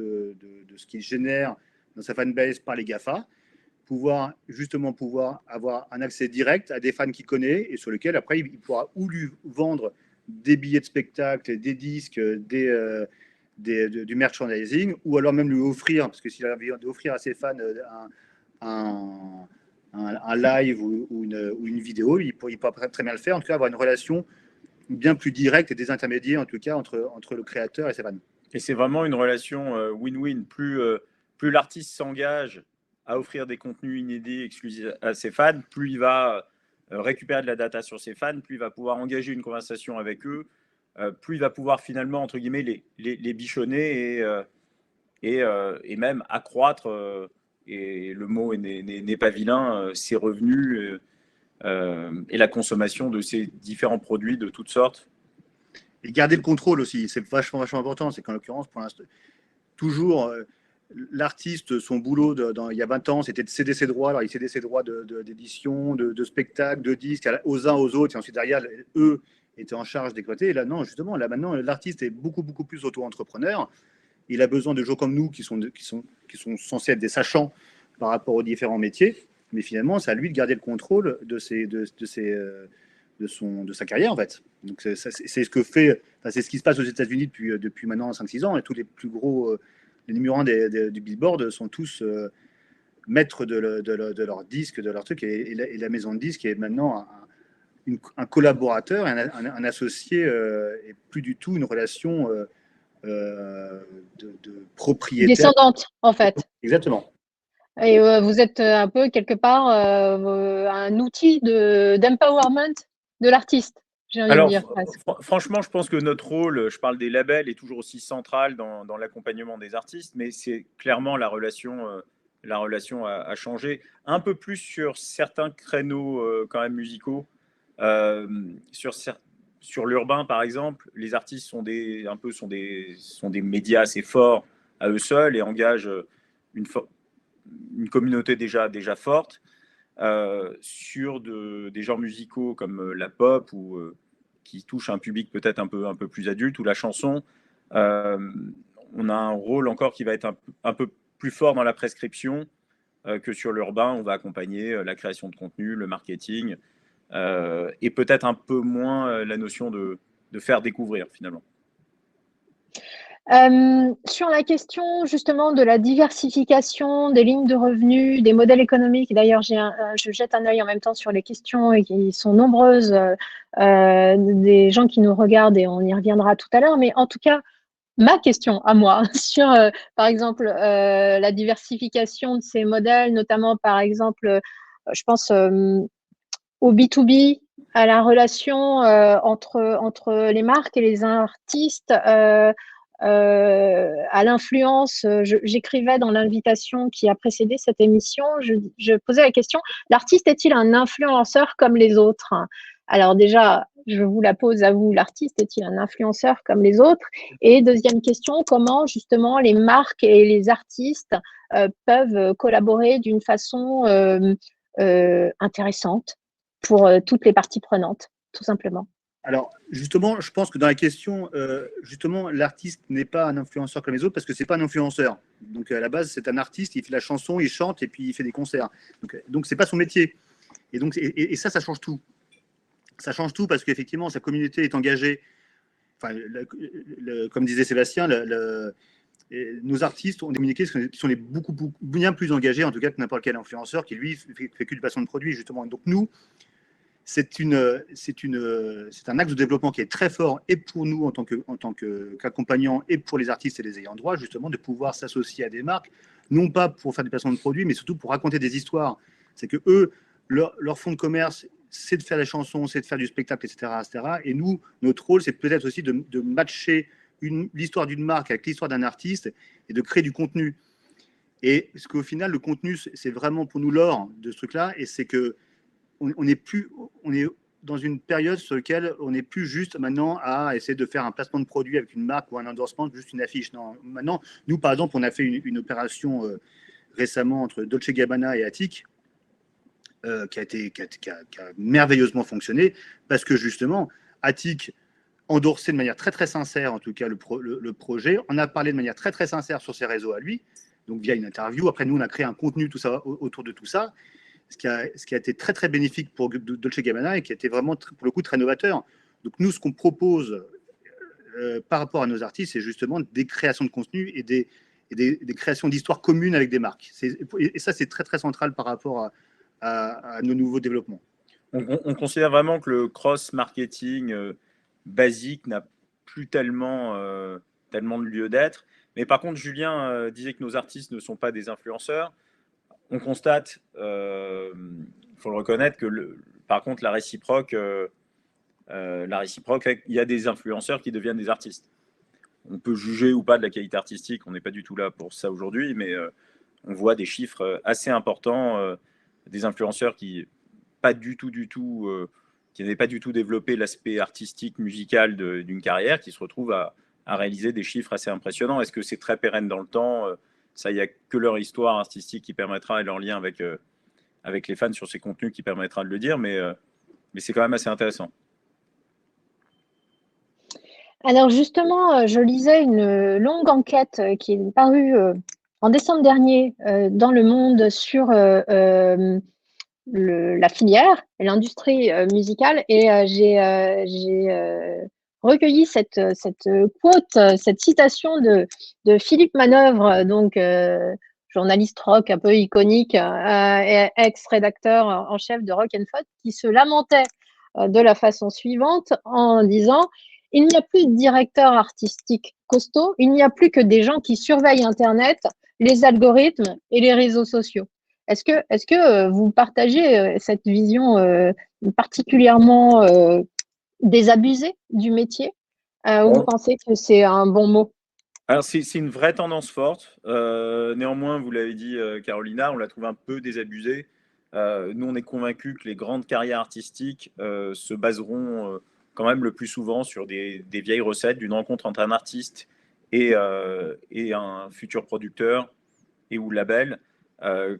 ce qu'il génère dans sa fanbase par les GAFA, pouvoir avoir un accès direct à des fans qu'il connaît et sur lesquels après il pourra ou lui vendre des billets de spectacle, des disques, du merchandising, ou alors même lui offrir, parce que s'il a envie d'offrir à ses fans un live ou une vidéo, il pourra très bien le faire, en tout cas avoir une relation bien plus directe et désintermédiée, en tout cas entre le créateur et ses fans. Et c'est vraiment une relation win-win. Plus l'artiste s'engage à offrir des contenus inédits exclusifs à ses fans, plus il va récupérer de la data sur ses fans, plus il va pouvoir engager une conversation avec eux, plus il va pouvoir finalement, entre guillemets, les bichonner et même accroître, et le mot n'est pas vilain, ses revenus et la consommation de ces différents produits de toutes sortes. Et garder le contrôle aussi, c'est vachement important. C'est qu'en l'occurrence, pour l'instant, toujours, l'artiste, son boulot il y a 20 ans, c'était de céder ses droits. Alors, il cédait ses droits d'édition, de spectacle, de disques aux uns, aux autres. Et ensuite, derrière, eux étaient en charge d'exploiter. Et là, non, justement, là, maintenant, l'artiste est beaucoup plus auto-entrepreneur. Il a besoin de gens comme nous qui sont censés être des sachants par rapport aux différents métiers. Mais finalement, c'est à lui de garder le contrôle de sa carrière, en fait. Donc c'est ce que fait, c'est ce qui se passe aux États-Unis depuis maintenant 5-6 ans, et tous les plus gros, les numéros 1 du Billboard sont tous maîtres de leur disque, de leur truc, et la maison de disque est maintenant un collaborateur, un associé, et plus du tout une relation de propriétaire. Descendante, en fait. Exactement. Et vous êtes un peu, quelque part, un outil d'empowerment de l'artiste, j'ai envie de dire. Franchement, je pense que notre rôle, je parle des labels, est toujours aussi central dans l'accompagnement des artistes, mais c'est clairement la relation a changé. Un peu plus sur certains créneaux quand même musicaux. Sur l'urbain, par exemple, les artistes sont des médias assez forts à eux seuls et engagent une communauté déjà forte. Sur des genres musicaux comme la pop ou qui touchent un public peut-être un peu plus adulte, ou la chanson, on a un rôle encore qui va être un peu plus fort dans la prescription que sur l'urbain. On va accompagner la création de contenu, le marketing, et peut-être un peu moins la notion de faire découvrir finalement. Sur la question justement de la diversification des lignes de revenus, des modèles économiques, d'ailleurs je jette un œil en même temps sur les questions qui sont nombreuses, des gens qui nous regardent, et on y reviendra tout à l'heure, mais en tout cas, ma question à moi sur, par exemple, la diversification de ces modèles, notamment par exemple, je pense au B2B, à la relation entre les marques et les artistes, à l'influence. J'écrivais dans l'invitation qui a précédé cette émission, je posais la question, l'artiste est-il un influenceur comme les autres? Alors déjà, je vous la pose à vous, l'artiste est-il un influenceur comme les autres? Et deuxième question, comment justement les marques et les artistes peuvent collaborer d'une façon intéressante pour toutes les parties prenantes, tout simplement? Alors, justement, je pense que dans la question, justement, l'artiste n'est pas un influenceur comme les autres parce que c'est pas un influenceur. Donc, à la base, c'est un artiste, il fait la chanson, il chante et puis il fait des concerts. Donc c'est pas son métier. Et donc, ça change tout. Ça change tout parce qu'effectivement, sa communauté est engagée comme disait Sébastien, nos artistes ont des communiqués qui sont bien plus engagés, en tout cas, que n'importe quel influenceur qui, lui, fait que du placement de produits, justement. Donc, nous, c'est un axe de développement qui est très fort, et pour nous, en tant qu'accompagnants, et pour les artistes et les ayants droit, justement, de pouvoir s'associer à des marques, non pas pour faire du placement de produits, mais surtout pour raconter des histoires. C'est que eux, leur fonds de commerce, c'est de faire des chansons, c'est de faire du spectacle, etc. Et nous, notre rôle, c'est peut-être aussi de matcher l'histoire d'une marque avec l'histoire d'un artiste et de créer du contenu. Et parce qu'au final, le contenu, c'est vraiment pour nous l'or de ce truc-là, et c'est que on est dans une période sur laquelle on n'est plus juste maintenant à essayer de faire un placement de produit avec une marque ou un endorsement, juste une affiche. Non, maintenant, nous, par exemple, on a fait une opération récemment entre Dolce & Gabbana et Attic, qui a merveilleusement fonctionné, parce que justement, Attic endorsé de manière très très sincère, en tout cas le projet, on a parlé de manière très très sincère sur ses réseaux à lui, donc via une interview. Après, nous, on a créé un contenu tout ça, autour de tout ça, ce qui a été très très bénéfique pour Dolce & Gabbana et qui a été vraiment, pour le coup, très novateur. Donc nous, ce qu'on propose par rapport à nos artistes, c'est justement des créations de contenu et des créations d'histoires communes avec des marques. Et ça, c'est très très central par rapport à nos nouveaux développements. On considère vraiment que le cross-marketing basique n'a plus tellement de lieu d'être. Mais par contre, Julien disait que nos artistes ne sont pas des influenceurs. On constate, il faut le reconnaître, que par contre, la réciproque, il y a des influenceurs qui deviennent des artistes. On peut juger ou pas de la qualité artistique, on n'est pas du tout là pour ça aujourd'hui, mais on voit des chiffres assez importants des influenceurs qui n'avaient pas du tout développé l'aspect artistique, musical d'une carrière, qui se retrouvent à réaliser des chiffres assez impressionnants. Est-ce que c'est très pérenne dans le temps? Ça, il n'y a que leur histoire artistique qui permettra, et leur lien avec les fans sur ces contenus qui permettra de le dire, mais c'est quand même assez intéressant. Alors justement, je lisais une longue enquête qui est parue en décembre dernier dans Le Monde sur la filière et l'industrie musicale, et j'ai recueilli cette quote, cette citation de Philippe Manœuvre, donc journaliste rock un peu iconique, et ex-rédacteur en chef de Rock & Folk, qui se lamentait de la façon suivante en disant: il n'y a plus de directeur artistique costaud, il n'y a plus que des gens qui surveillent Internet, les algorithmes et les réseaux sociaux. Est-ce que vous partagez cette vision particulièrement désabusée du métier, ou vous pensez que c'est un bon mot? Alors, c'est une vraie tendance forte. Néanmoins, vous l'avez dit, Carolina, on la trouve un peu désabusée. Nous, on est convaincus que les grandes carrières artistiques se baseront quand même le plus souvent sur des vieilles recettes d'une rencontre entre un artiste et un futur producteur et ou label,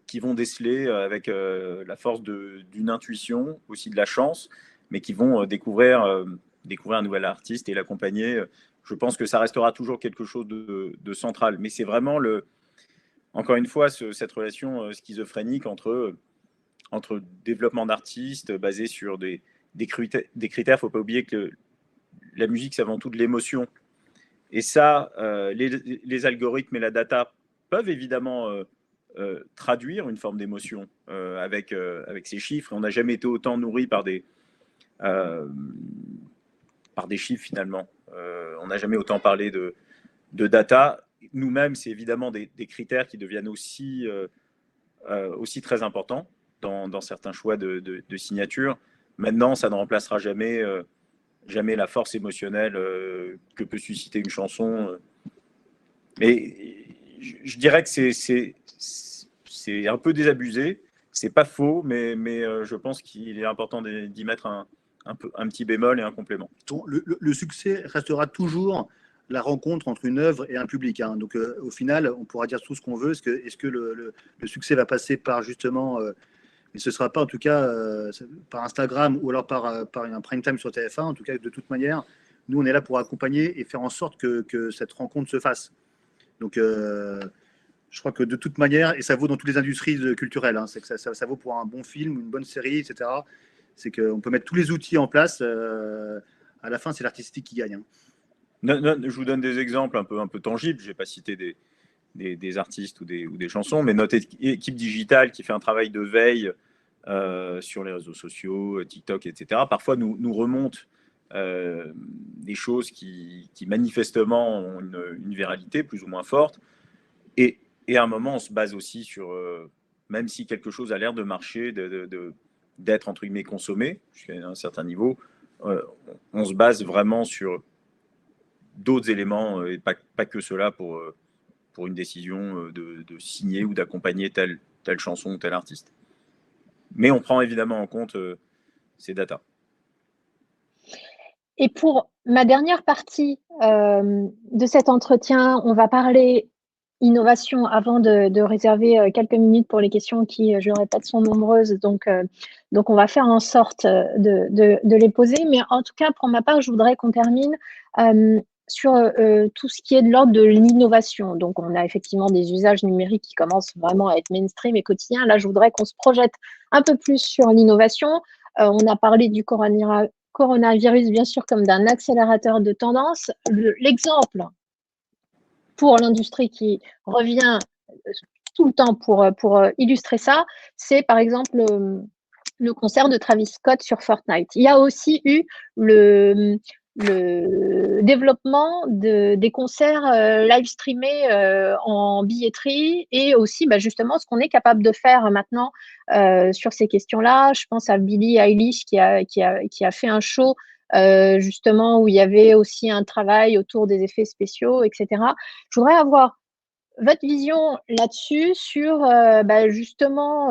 qui vont déceler avec la force d'une intuition, aussi de la chance, mais qui vont découvrir un nouvel artiste et l'accompagner. Je pense que ça restera toujours quelque chose de central. Mais c'est vraiment, encore une fois, cette relation schizophrénique entre développement d'artistes basé sur des critères. Il ne faut pas oublier que la musique, c'est avant tout de l'émotion. Et ça, les algorithmes et la data peuvent évidemment traduire une forme d'émotion avec ces chiffres. On n'a jamais été autant nourri par des chiffres, finalement. On n'a jamais autant parlé de data. Nous-mêmes, c'est évidemment des critères qui deviennent aussi très importants dans certains choix de signature. Maintenant, ça ne remplacera jamais la force émotionnelle que peut susciter une chanson. Mais je dirais que c'est un peu désabusé. C'est pas faux, mais je pense qu'il est important d'y mettre un petit bémol et un complément. Le succès restera toujours la rencontre entre une œuvre et un public. Hein. Donc, au final, on pourra dire tout ce qu'on veut. Est-ce que le succès va passer par justement, mais ce ne sera pas en tout cas par Instagram ou alors par un prime time sur TF1. En tout cas, de toute manière, nous, on est là pour accompagner et faire en sorte que cette rencontre se fasse. Donc, je crois que de toute manière, et ça vaut dans toutes les industries culturelles, hein, c'est que ça vaut pour un bon film, une bonne série, etc. C'est qu'on peut mettre tous les outils en place. À la fin, c'est l'artistique qui gagne. Hein. Je vous donne des exemples un peu tangibles. Je ne vais pas citer des artistes ou des chansons, mais notre équipe digitale qui fait un travail de veille sur les réseaux sociaux, TikTok, etc., parfois nous remonte des choses qui manifestement ont une viralité plus ou moins forte. Et à un moment, on se base aussi sur, même si quelque chose a l'air de marcher, d'être entre guillemets consommé jusqu'à un certain niveau, on se base vraiment sur d'autres éléments et pas que cela pour une décision de signer ou d'accompagner telle chanson ou tel artiste. Mais on prend évidemment en compte ces datas. Et pour ma dernière partie de cet entretien, on va parler innovation avant de réserver quelques minutes pour les questions qui, je le répète, sont nombreuses. Donc on va faire en sorte de les poser. Mais en tout cas, pour ma part, je voudrais qu'on termine sur tout ce qui est de l'ordre de l'innovation. Donc, on a effectivement des usages numériques qui commencent vraiment à être mainstream et quotidiens. Là, je voudrais qu'on se projette un peu plus sur l'innovation. On a parlé du coronavirus, bien sûr, comme d'un accélérateur de tendance. L'exemple pour l'industrie qui revient tout le temps pour illustrer ça, c'est par exemple le concert de Travis Scott sur Fortnite. Il y a aussi eu le développement des concerts live streamés en billetterie et aussi justement ce qu'on est capable de faire maintenant sur ces questions-là. Je pense à Billie Eilish qui a fait un show justement où il y avait aussi un travail autour des effets spéciaux, etc. Je voudrais avoir votre vision là-dessus sur justement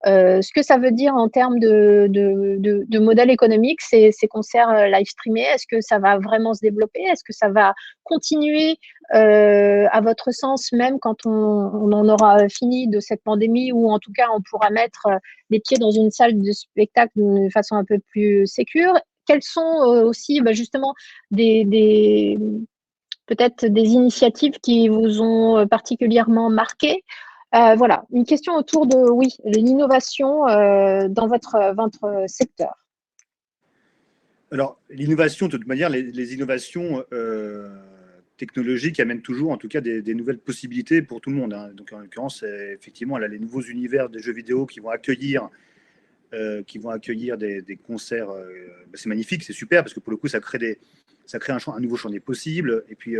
ce que ça veut dire en termes de modèle économique, ces concerts live streamés. Est-ce que ça va vraiment se développer? Est-ce que ça va continuer à votre sens, même quand on en aura fini de cette pandémie, ou en tout cas on pourra mettre les pieds dans une salle de spectacle de façon un peu plus sécure? Quelles sont aussi justement peut-être des initiatives qui vous ont particulièrement marqué? Voilà, une question autour de l'innovation dans votre secteur. Alors, l'innovation, de toute manière, les innovations technologiques amènent toujours, en tout cas, des nouvelles possibilités pour tout le monde, hein. Donc, en l'occurrence, effectivement, là, les nouveaux univers des jeux vidéo qui vont accueillir des concerts, c'est magnifique, c'est super, parce que pour le coup, ça crée un nouveau champ des possibles. Et puis,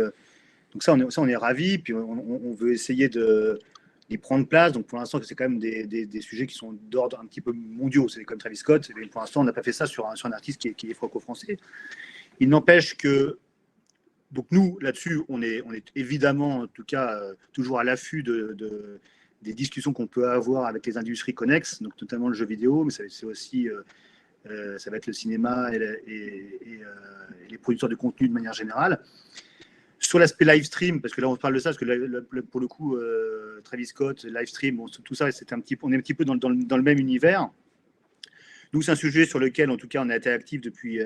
donc ça, on est ravis. Puis, on veut essayer d'y prendre place. Donc, pour l'instant, c'est quand même des sujets qui sont d'ordre un petit peu mondiaux. C'est comme Travis Scott. Mais pour l'instant, on n'a pas fait ça sur un artiste qui est franco-français. Il n'empêche que, donc nous, là-dessus, on est évidemment, en tout cas, toujours à l'affût des discussions qu'on peut avoir avec les industries connexes, donc notamment le jeu vidéo, mais c'est aussi, ça va être le cinéma et les producteurs de contenu de manière générale. Sur l'aspect live stream, parce que là on parle de ça, parce que pour le coup, Travis Scott, live stream, bon, tout ça, on est un petit peu dans le même univers. Nous, c'est un sujet sur lequel, en tout cas, on a été actif depuis,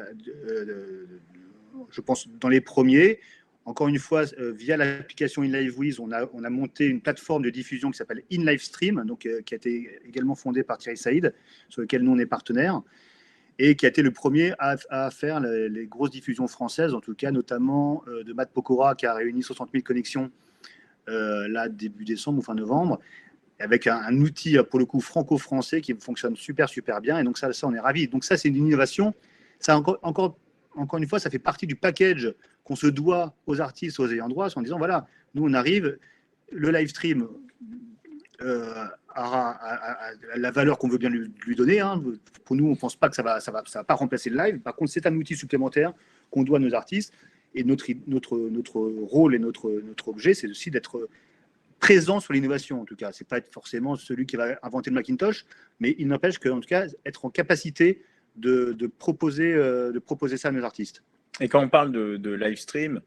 je pense, dans les premiers. Encore une fois, via l'application InLiveWiz, on a monté une plateforme de diffusion qui s'appelle InLivestream, donc qui a été également fondée par Thierry Saïd, sur lequel nous on est partenaire, et qui a été le premier à faire les grosses diffusions françaises, en tout cas, notamment de Matt Pokora, qui a réuni 60 000 connexions là début décembre ou fin novembre, avec un outil pour le coup franco-français qui fonctionne super bien. Et donc ça on est ravis. Donc ça, c'est une innovation. Ça encore une fois, ça fait partie du package qu'on se doit aux artistes, aux ayants droit, en disant voilà, nous on arrive, le live stream aura la valeur qu'on veut bien lui donner, hein. Pour nous, on ne pense pas que ça va pas remplacer le live. Par contre, c'est un outil supplémentaire qu'on doit à nos artistes. Et notre rôle et notre objet, c'est aussi d'être présent sur l'innovation, en tout cas. C'est pas être forcément celui qui va inventer le Macintosh, mais il n'empêche qu'en tout cas, être en capacité de proposer ça à nos artistes. Et quand on parle de live stream,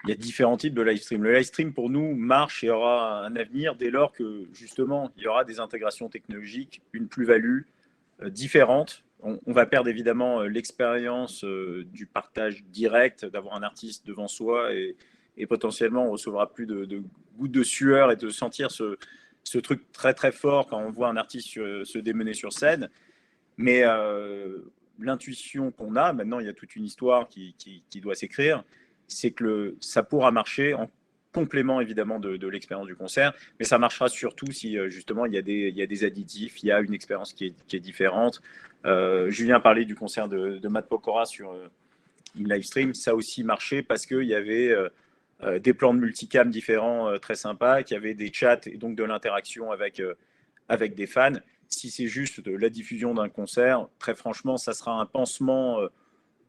il y a différents types de live stream. Le live stream, pour nous, marche et aura un avenir dès lors que, justement, il y aura des intégrations technologiques, une plus-value différente. On va perdre évidemment l'expérience du partage direct, d'avoir un artiste devant soi et potentiellement on recevra plus de gouttes de sueur et de sentir ce truc très très fort quand on voit un artiste se démener sur scène. Mais l'intuition qu'on a, maintenant il y a toute une histoire qui doit s'écrire, c'est que ça pourra marcher en complément évidemment de l'expérience du concert, mais ça marchera surtout si justement il y a des additifs, il y a une expérience qui est différente. Julien parlait du concert de Matt Pokora sur In Livestream, ça a aussi marché parce qu'il y avait des plans de multicam différents très sympas, qu'il y avait des chats et donc de l'interaction avec des fans. Si c'est juste de la diffusion d'un concert, très franchement, ça sera un pansement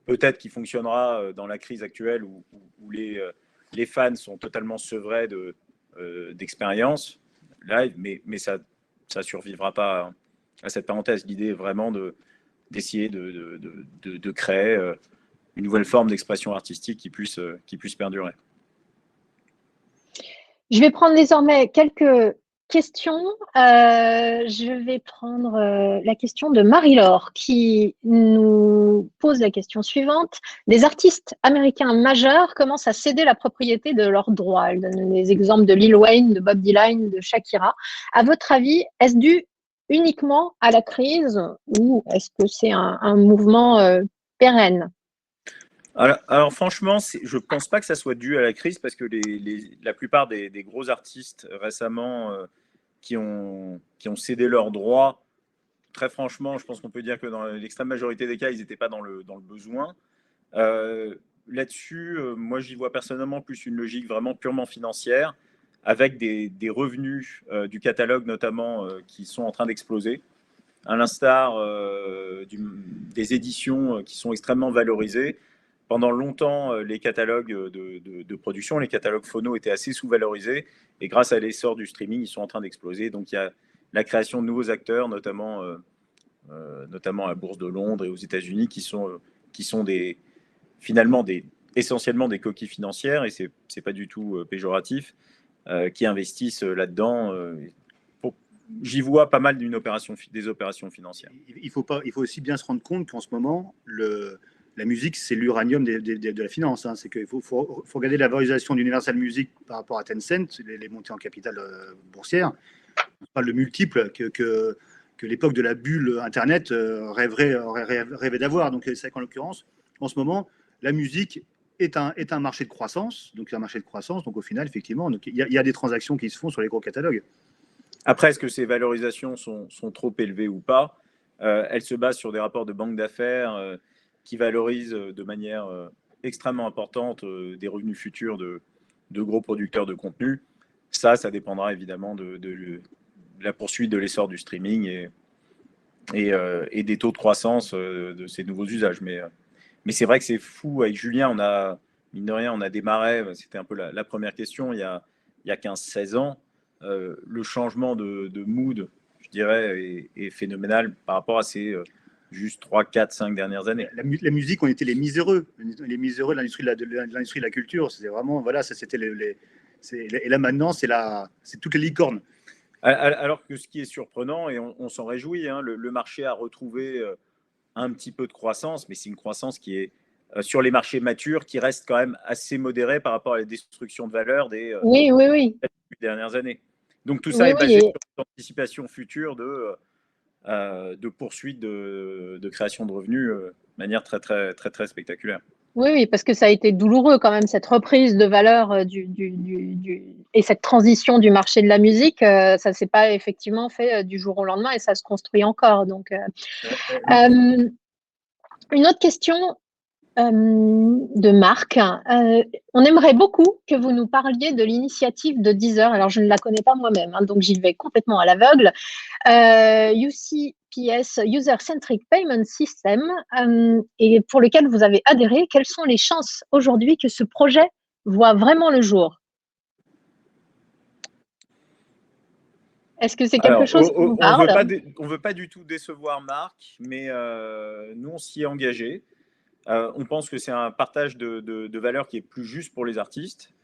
peut-être qui fonctionnera dans la crise actuelle où les fans sont totalement sevrés d'expérience live, mais ça ne survivra pas à cette parenthèse. L'idée est vraiment d'essayer de créer une nouvelle forme d'expression artistique qui puisse perdurer. Je vais prendre désormais quelques questions. Je vais prendre la question de Marie-Laure qui nous pose la question suivante. Des artistes américains majeurs commencent à céder la propriété de leurs droits. Elle donne des exemples de Lil Wayne, de Bob Dylan, de Shakira. À votre avis, est-ce dû uniquement à la crise ou est-ce que c'est un mouvement pérenne? Alors franchement, je ne pense pas que ça soit dû à la crise parce que la plupart des gros artistes récemment qui ont cédé leurs droits, très franchement, je pense qu'on peut dire que dans l'extrême majorité des cas, ils n'étaient pas dans le besoin. Là-dessus, moi, j'y vois personnellement plus une logique vraiment purement financière, avec des revenus du catalogue notamment qui sont en train d'exploser, à l'instar des éditions qui sont extrêmement valorisées. Pendant longtemps, les catalogues de production, les catalogues phono étaient assez sous-valorisés, et grâce à l'essor du streaming, ils sont en train d'exploser. Donc il y a la création de nouveaux acteurs, notamment à la Bourse de Londres et aux États-Unis, qui sont finalement essentiellement des coquilles financières, et c'est pas du tout péjoratif, qui investissent là-dedans. J'y vois pas mal des opérations financières. Il faut aussi bien se rendre compte qu'en ce moment, la musique, c'est l'uranium de la finance. Hein. C'est qu'il faut regarder la valorisation d'Universal Music par rapport à Tencent, les montées en capital boursière. On parle de multiples que l'époque de la bulle Internet rêvait d'avoir. Donc, c'est vrai qu'en l'occurrence, en ce moment, la musique est un marché de croissance. Donc, c'est un marché de croissance. Donc, au final, effectivement, il y a des transactions qui se font sur les gros catalogues. Après, est-ce que ces valorisations sont trop élevées ou pas? Elles se basent sur des rapports de banque d'affaires qui valorisent de manière extrêmement importante des revenus futurs de gros producteurs de contenu. Ça dépendra évidemment de la poursuite de l'essor du streaming et des taux de croissance de ces nouveaux usages. Mais c'est vrai que c'est fou. Avec Julien, mine de rien, on a démarré, c'était un peu la première question, il y a 15-16 ans. Le changement de mood, je dirais, est phénoménal par rapport à ces juste 3, 4, 5 dernières années. La musique, on était les miséreux de l'industrie de la culture. C'était vraiment, voilà, ça c'était et là maintenant, c'est toutes les licornes. Alors que ce qui est surprenant, et on s'en réjouit, hein, le marché a retrouvé un petit peu de croissance, mais c'est une croissance qui est sur les marchés matures, qui reste quand même assez modérée par rapport à la destruction de valeur des dernières années. Donc tout ça est basé sur l'anticipation future de poursuite de création de revenus de manière très, très, très, très spectaculaire. Oui, parce que ça a été douloureux quand même, cette reprise de valeur et cette transition du marché de la musique. Ça ne s'est pas effectivement fait du jour au lendemain et ça se construit encore. Donc, une autre question de Marc. On aimerait beaucoup que vous nous parliez de l'initiative de Deezer. Alors, je ne la connais pas moi-même, hein, donc j'y vais complètement à l'aveugle. UCPS, User Centric Payment System, et pour lequel vous avez adhéré. Quelles sont les chances aujourd'hui que ce projet voit vraiment le jour? Est-ce que c'est quelque chose qui vous parle? On ne veut pas du tout décevoir Marc, mais nous, on s'y est engagé. On pense que c'est un partage de valeur qui est plus juste pour les artistes.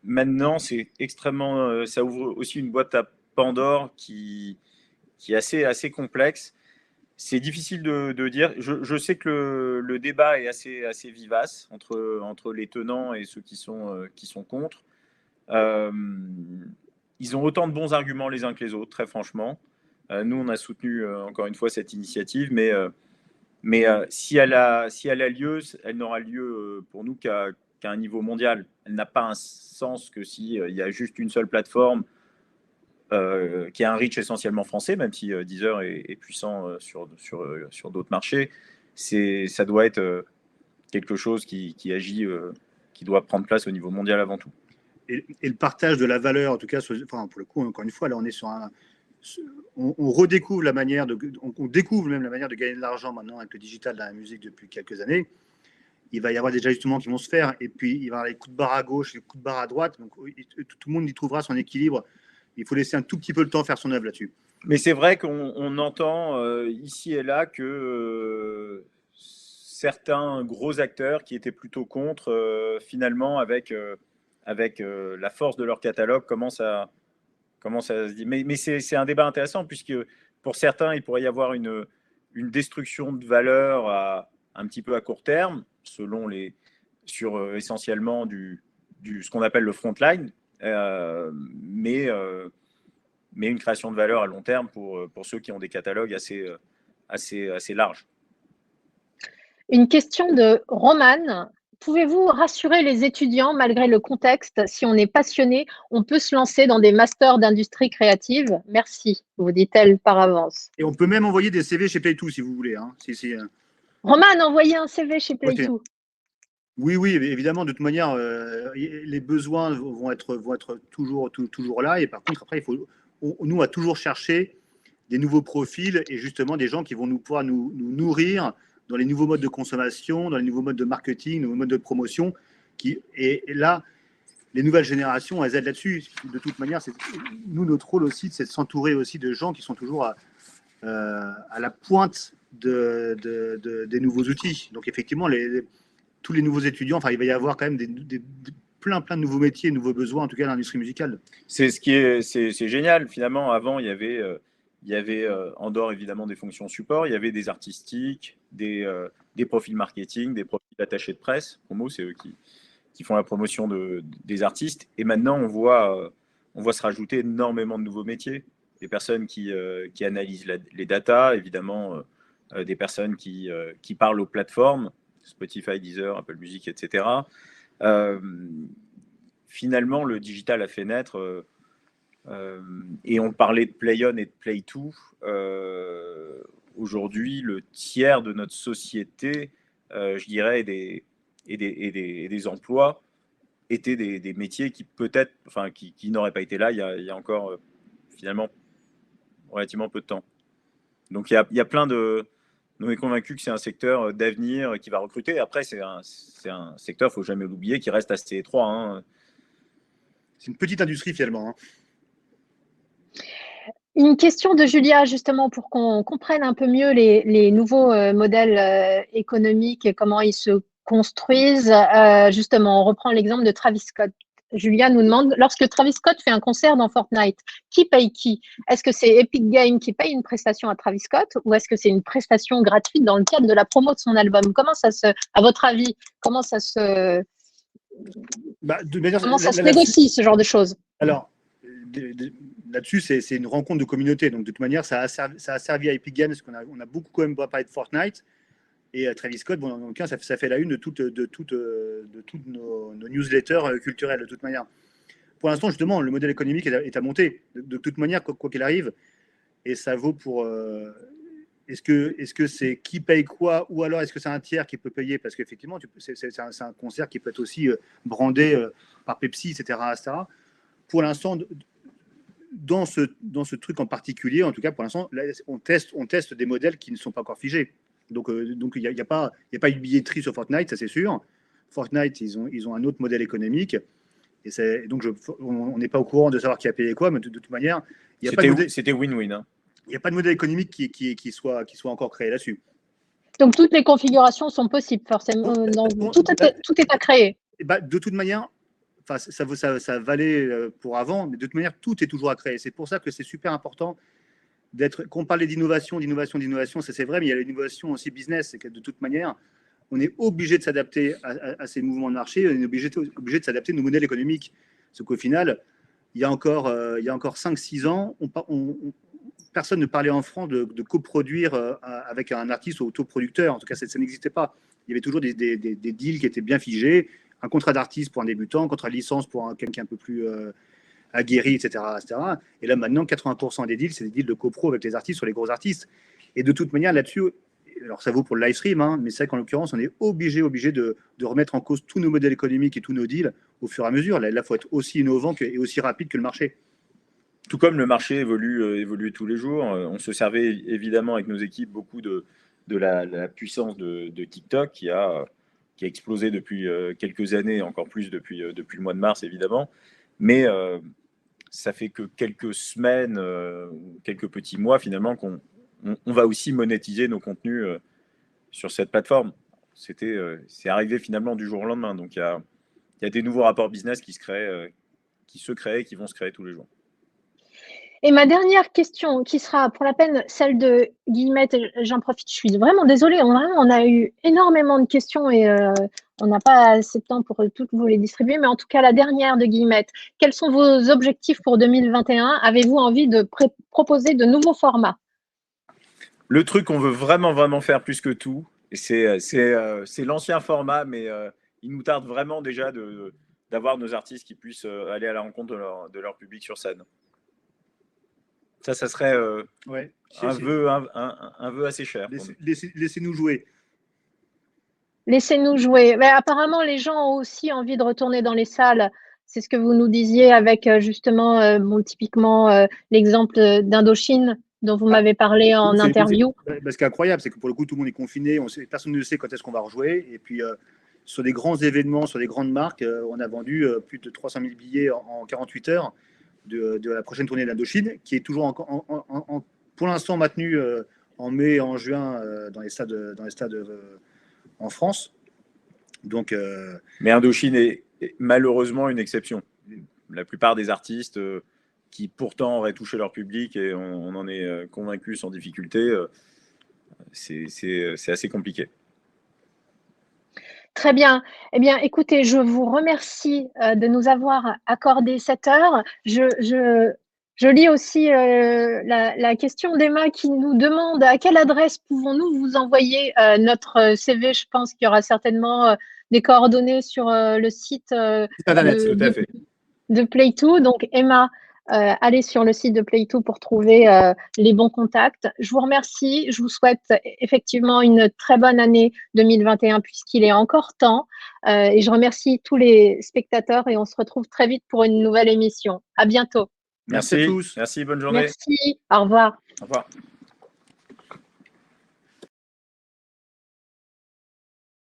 Maintenant, c'est extrêmement, ça ouvre aussi une boîte à Pandore qui est assez complexe. C'est difficile de dire. Je sais que le débat est assez vivace entre les tenants et ceux qui sont contre. Ils ont autant de bons arguments les uns que les autres, très franchement. Nous, on a soutenu encore une fois cette initiative, mais si elle a lieu, elle n'aura lieu pour nous qu'à un niveau mondial. Elle n'a pas un sens que s'il y a juste une seule plateforme qui a un reach essentiellement français, même si Deezer est puissant sur d'autres marchés. Ça doit être quelque chose qui agit, qui doit prendre place au niveau mondial avant tout. Et le partage de la valeur, en tout cas, enfin, pour le coup, encore une fois, là, on est sur on redécouvre la manière on découvre même la manière de gagner de l'argent maintenant avec le digital dans la musique depuis quelques années. Il va y avoir des ajustements qui vont se faire, et puis il va y avoir les coups de barre à gauche, les coups de barre à droite, donc tout le monde y trouvera son équilibre. Il faut laisser un tout petit peu le temps faire son œuvre là-dessus. Mais c'est vrai qu'on entend ici et là que certains gros acteurs qui étaient plutôt contre, finalement, avec la force de leur catalogue, commencent à se dire. Mais c'est un débat intéressant, puisque pour certains, il pourrait y avoir une destruction de valeur un petit peu à court terme, sur essentiellement ce qu'on appelle le frontline, mais une création de valeur à long terme pour ceux qui ont des catalogues assez larges. Une question de Romane. Pouvez-vous rassurer les étudiants malgré le contexte? Si on est passionné, on peut se lancer dans des masters d'industrie créative. Merci, vous dit-elle par avance. Et on peut même envoyer des CV chez Play2 si vous voulez. Hein. Romane, envoyez un CV chez Play2. Okay. Oui, évidemment, de toute manière, les besoins vont être toujours là. Et par contre, après, nous, à toujours chercher des nouveaux profils et justement des gens qui vont pouvoir nous nourrir dans les nouveaux modes de consommation, dans les nouveaux modes de marketing, nouveaux modes de promotion. Et là, les nouvelles générations, elles aident là-dessus. De toute manière, nous, notre rôle aussi, c'est de s'entourer aussi de gens qui sont toujours à la pointe des nouveaux outils. Donc, effectivement, tous les nouveaux étudiants, enfin, il va y avoir quand même plein de nouveaux métiers, de nouveaux besoins, en tout cas dans l'industrie musicale. C'est génial. Finalement, avant, il y avait en dehors évidemment des fonctions support, il y avait des artistiques, des profils marketing, des profils attachés de presse. Promo, c'est eux qui font la promotion des artistes. Et maintenant, on voit se rajouter énormément de nouveaux métiers. Des personnes qui analysent les datas, évidemment, des personnes qui parlent aux plateformes, Spotify, Deezer, Apple Music, etc. Finalement, le digital a fait naître, et on parlait de Play On et de Play2. Aujourd'hui, le tiers de notre société, je dirais, et des emplois étaient des métiers qui peut-être, enfin, qui n'auraient pas été là il y a encore finalement relativement peu de temps. Donc il y a plein de... Nous, on est convaincus que c'est un secteur d'avenir qui va recruter. Après, c'est un secteur, il ne faut jamais l'oublier, qui reste assez étroit. Hein. C'est une petite industrie, finalement. Hein. Une question de Julia, justement, pour qu'on comprenne un peu mieux les nouveaux modèles économiques et comment ils se construisent. Justement, on reprend l'exemple de Travis Scott. Julia nous demande, lorsque Travis Scott fait un concert dans Fortnite, qui paye qui? Est-ce que c'est Epic Games qui paye une prestation à Travis Scott ou est-ce que c'est une prestation gratuite dans le cadre de la promo de son album? Comment ça à votre avis, comment ça se négocie, ce genre de choses? Alors, là-dessus, c'est une rencontre de communauté. Donc, de toute manière, ça a servi à Epic Games, parce qu'on a beaucoup quand même parlé de Fortnite. Et Travis Scott, bon, dans le cas, ça fait la une de toutes nos newsletters culturelles, de toute manière. Pour l'instant, justement, le modèle économique est à monter. De toute manière, quoi qu'il arrive. Et ça vaut pour... est-ce que c'est qui paye quoi, ou alors est-ce que c'est un tiers qui peut payer? Parce qu'effectivement, c'est un concert qui peut être aussi brandé par Pepsi, etc. Pour l'instant, dans ce truc en particulier, en tout cas, pour l'instant, on teste des modèles qui ne sont pas encore figés. Donc il n'y a pas eu de billetterie sur Fortnite, ça c'est sûr. Fortnite, ils ont un autre modèle économique. Et donc, on n'est pas au courant de savoir qui a payé quoi, mais de toute manière, c'était win-win. Hein. Il n'y a pas de modèle économique qui soit encore créé là-dessus. Donc, toutes les configurations sont possibles, forcément. Tout est à créer. De toute manière, ça valait pour avant, mais de toute manière, tout est toujours à créer. C'est pour ça que c'est super important qu'on parlait d'innovation, ça c'est vrai, mais il y a l'innovation aussi business. C'est que de toute manière, on est obligé de s'adapter à ces mouvements de marché, on est obligé de s'adapter à nos modèles économiques. Parce qu'au final, il y a encore 5-6 ans, personne ne parlait en France de coproduire avec un artiste ou autoproducteur. En tout cas, ça n'existait pas. Il y avait toujours des deals qui étaient bien figés. Un contrat d'artiste pour un débutant, un contrat de licence pour quelqu'un un peu plus aguerri, etc., etc. Et là, maintenant, 80% des deals, c'est des deals de copro avec les artistes sur les gros artistes. Et de toute manière, là-dessus, alors ça vaut pour le live stream, hein, mais c'est vrai qu'en l'occurrence, on est obligé de remettre en cause tous nos modèles économiques et tous nos deals au fur et à mesure. Là, il faut être aussi innovant et aussi rapide que le marché. Tout comme le marché évolue tous les jours, on se servait évidemment avec nos équipes beaucoup de la puissance de TikTok qui a explosé depuis quelques années, encore plus depuis le mois de mars évidemment. Mais ça fait que quelques semaines, quelques petits mois finalement qu'on va aussi monétiser nos contenus sur cette plateforme. C'est arrivé finalement du jour au lendemain. Donc il y a des nouveaux rapports business qui se créent, qui vont se créer tous les jours. Et ma dernière question, qui sera pour la peine celle de Guillemette, j'en profite, je suis vraiment désolée, on a eu énormément de questions et on n'a pas assez de temps pour toutes vous les distribuer, mais en tout cas la dernière de Guillemette, quels sont vos objectifs pour 2021? Avez-vous envie de proposer de nouveaux formats? Le truc qu'on veut vraiment faire plus que tout, c'est l'ancien format, mais il nous tarde vraiment déjà d'avoir nos artistes qui puissent aller à la rencontre de leur public sur scène. Ça serait un vœu assez cher. Laissez-nous jouer. Laissez-nous jouer. Mais apparemment, les gens ont aussi envie de retourner dans les salles. C'est ce que vous nous disiez avec justement, typiquement, l'exemple d'Indochine dont vous m'avez parlé en interview. Ce qui est incroyable, c'est que pour le coup, tout le monde est confiné. Personne ne sait quand est-ce qu'on va rejouer. Et puis, sur des grands événements, sur des grandes marques, on a vendu plus de 300 000 billets en 48 heures de la prochaine tournée d'Indochine, qui est toujours pour l'instant maintenue en mai et en juin dans les stades en France. Donc, mais Indochine est malheureusement une exception. La plupart des artistes qui pourtant auraient touché leur public, et on en est convaincu sans difficulté, c'est assez compliqué. Très bien. Eh bien, écoutez, je vous remercie de nous avoir accordé cette heure. Je lis aussi la question d'Emma qui nous demande à quelle adresse pouvons-nous vous envoyer notre CV. Je pense qu'il y aura certainement des coordonnées sur le site de Play2. Donc, Emma, allez sur le site de Play2 pour trouver les bons contacts. Je vous remercie. Je vous souhaite effectivement une très bonne année 2021 puisqu'il est encore temps. Et je remercie tous les spectateurs et on se retrouve très vite pour une nouvelle émission. À bientôt. Merci à tous. Merci, bonne journée. Merci. Au revoir. Au revoir.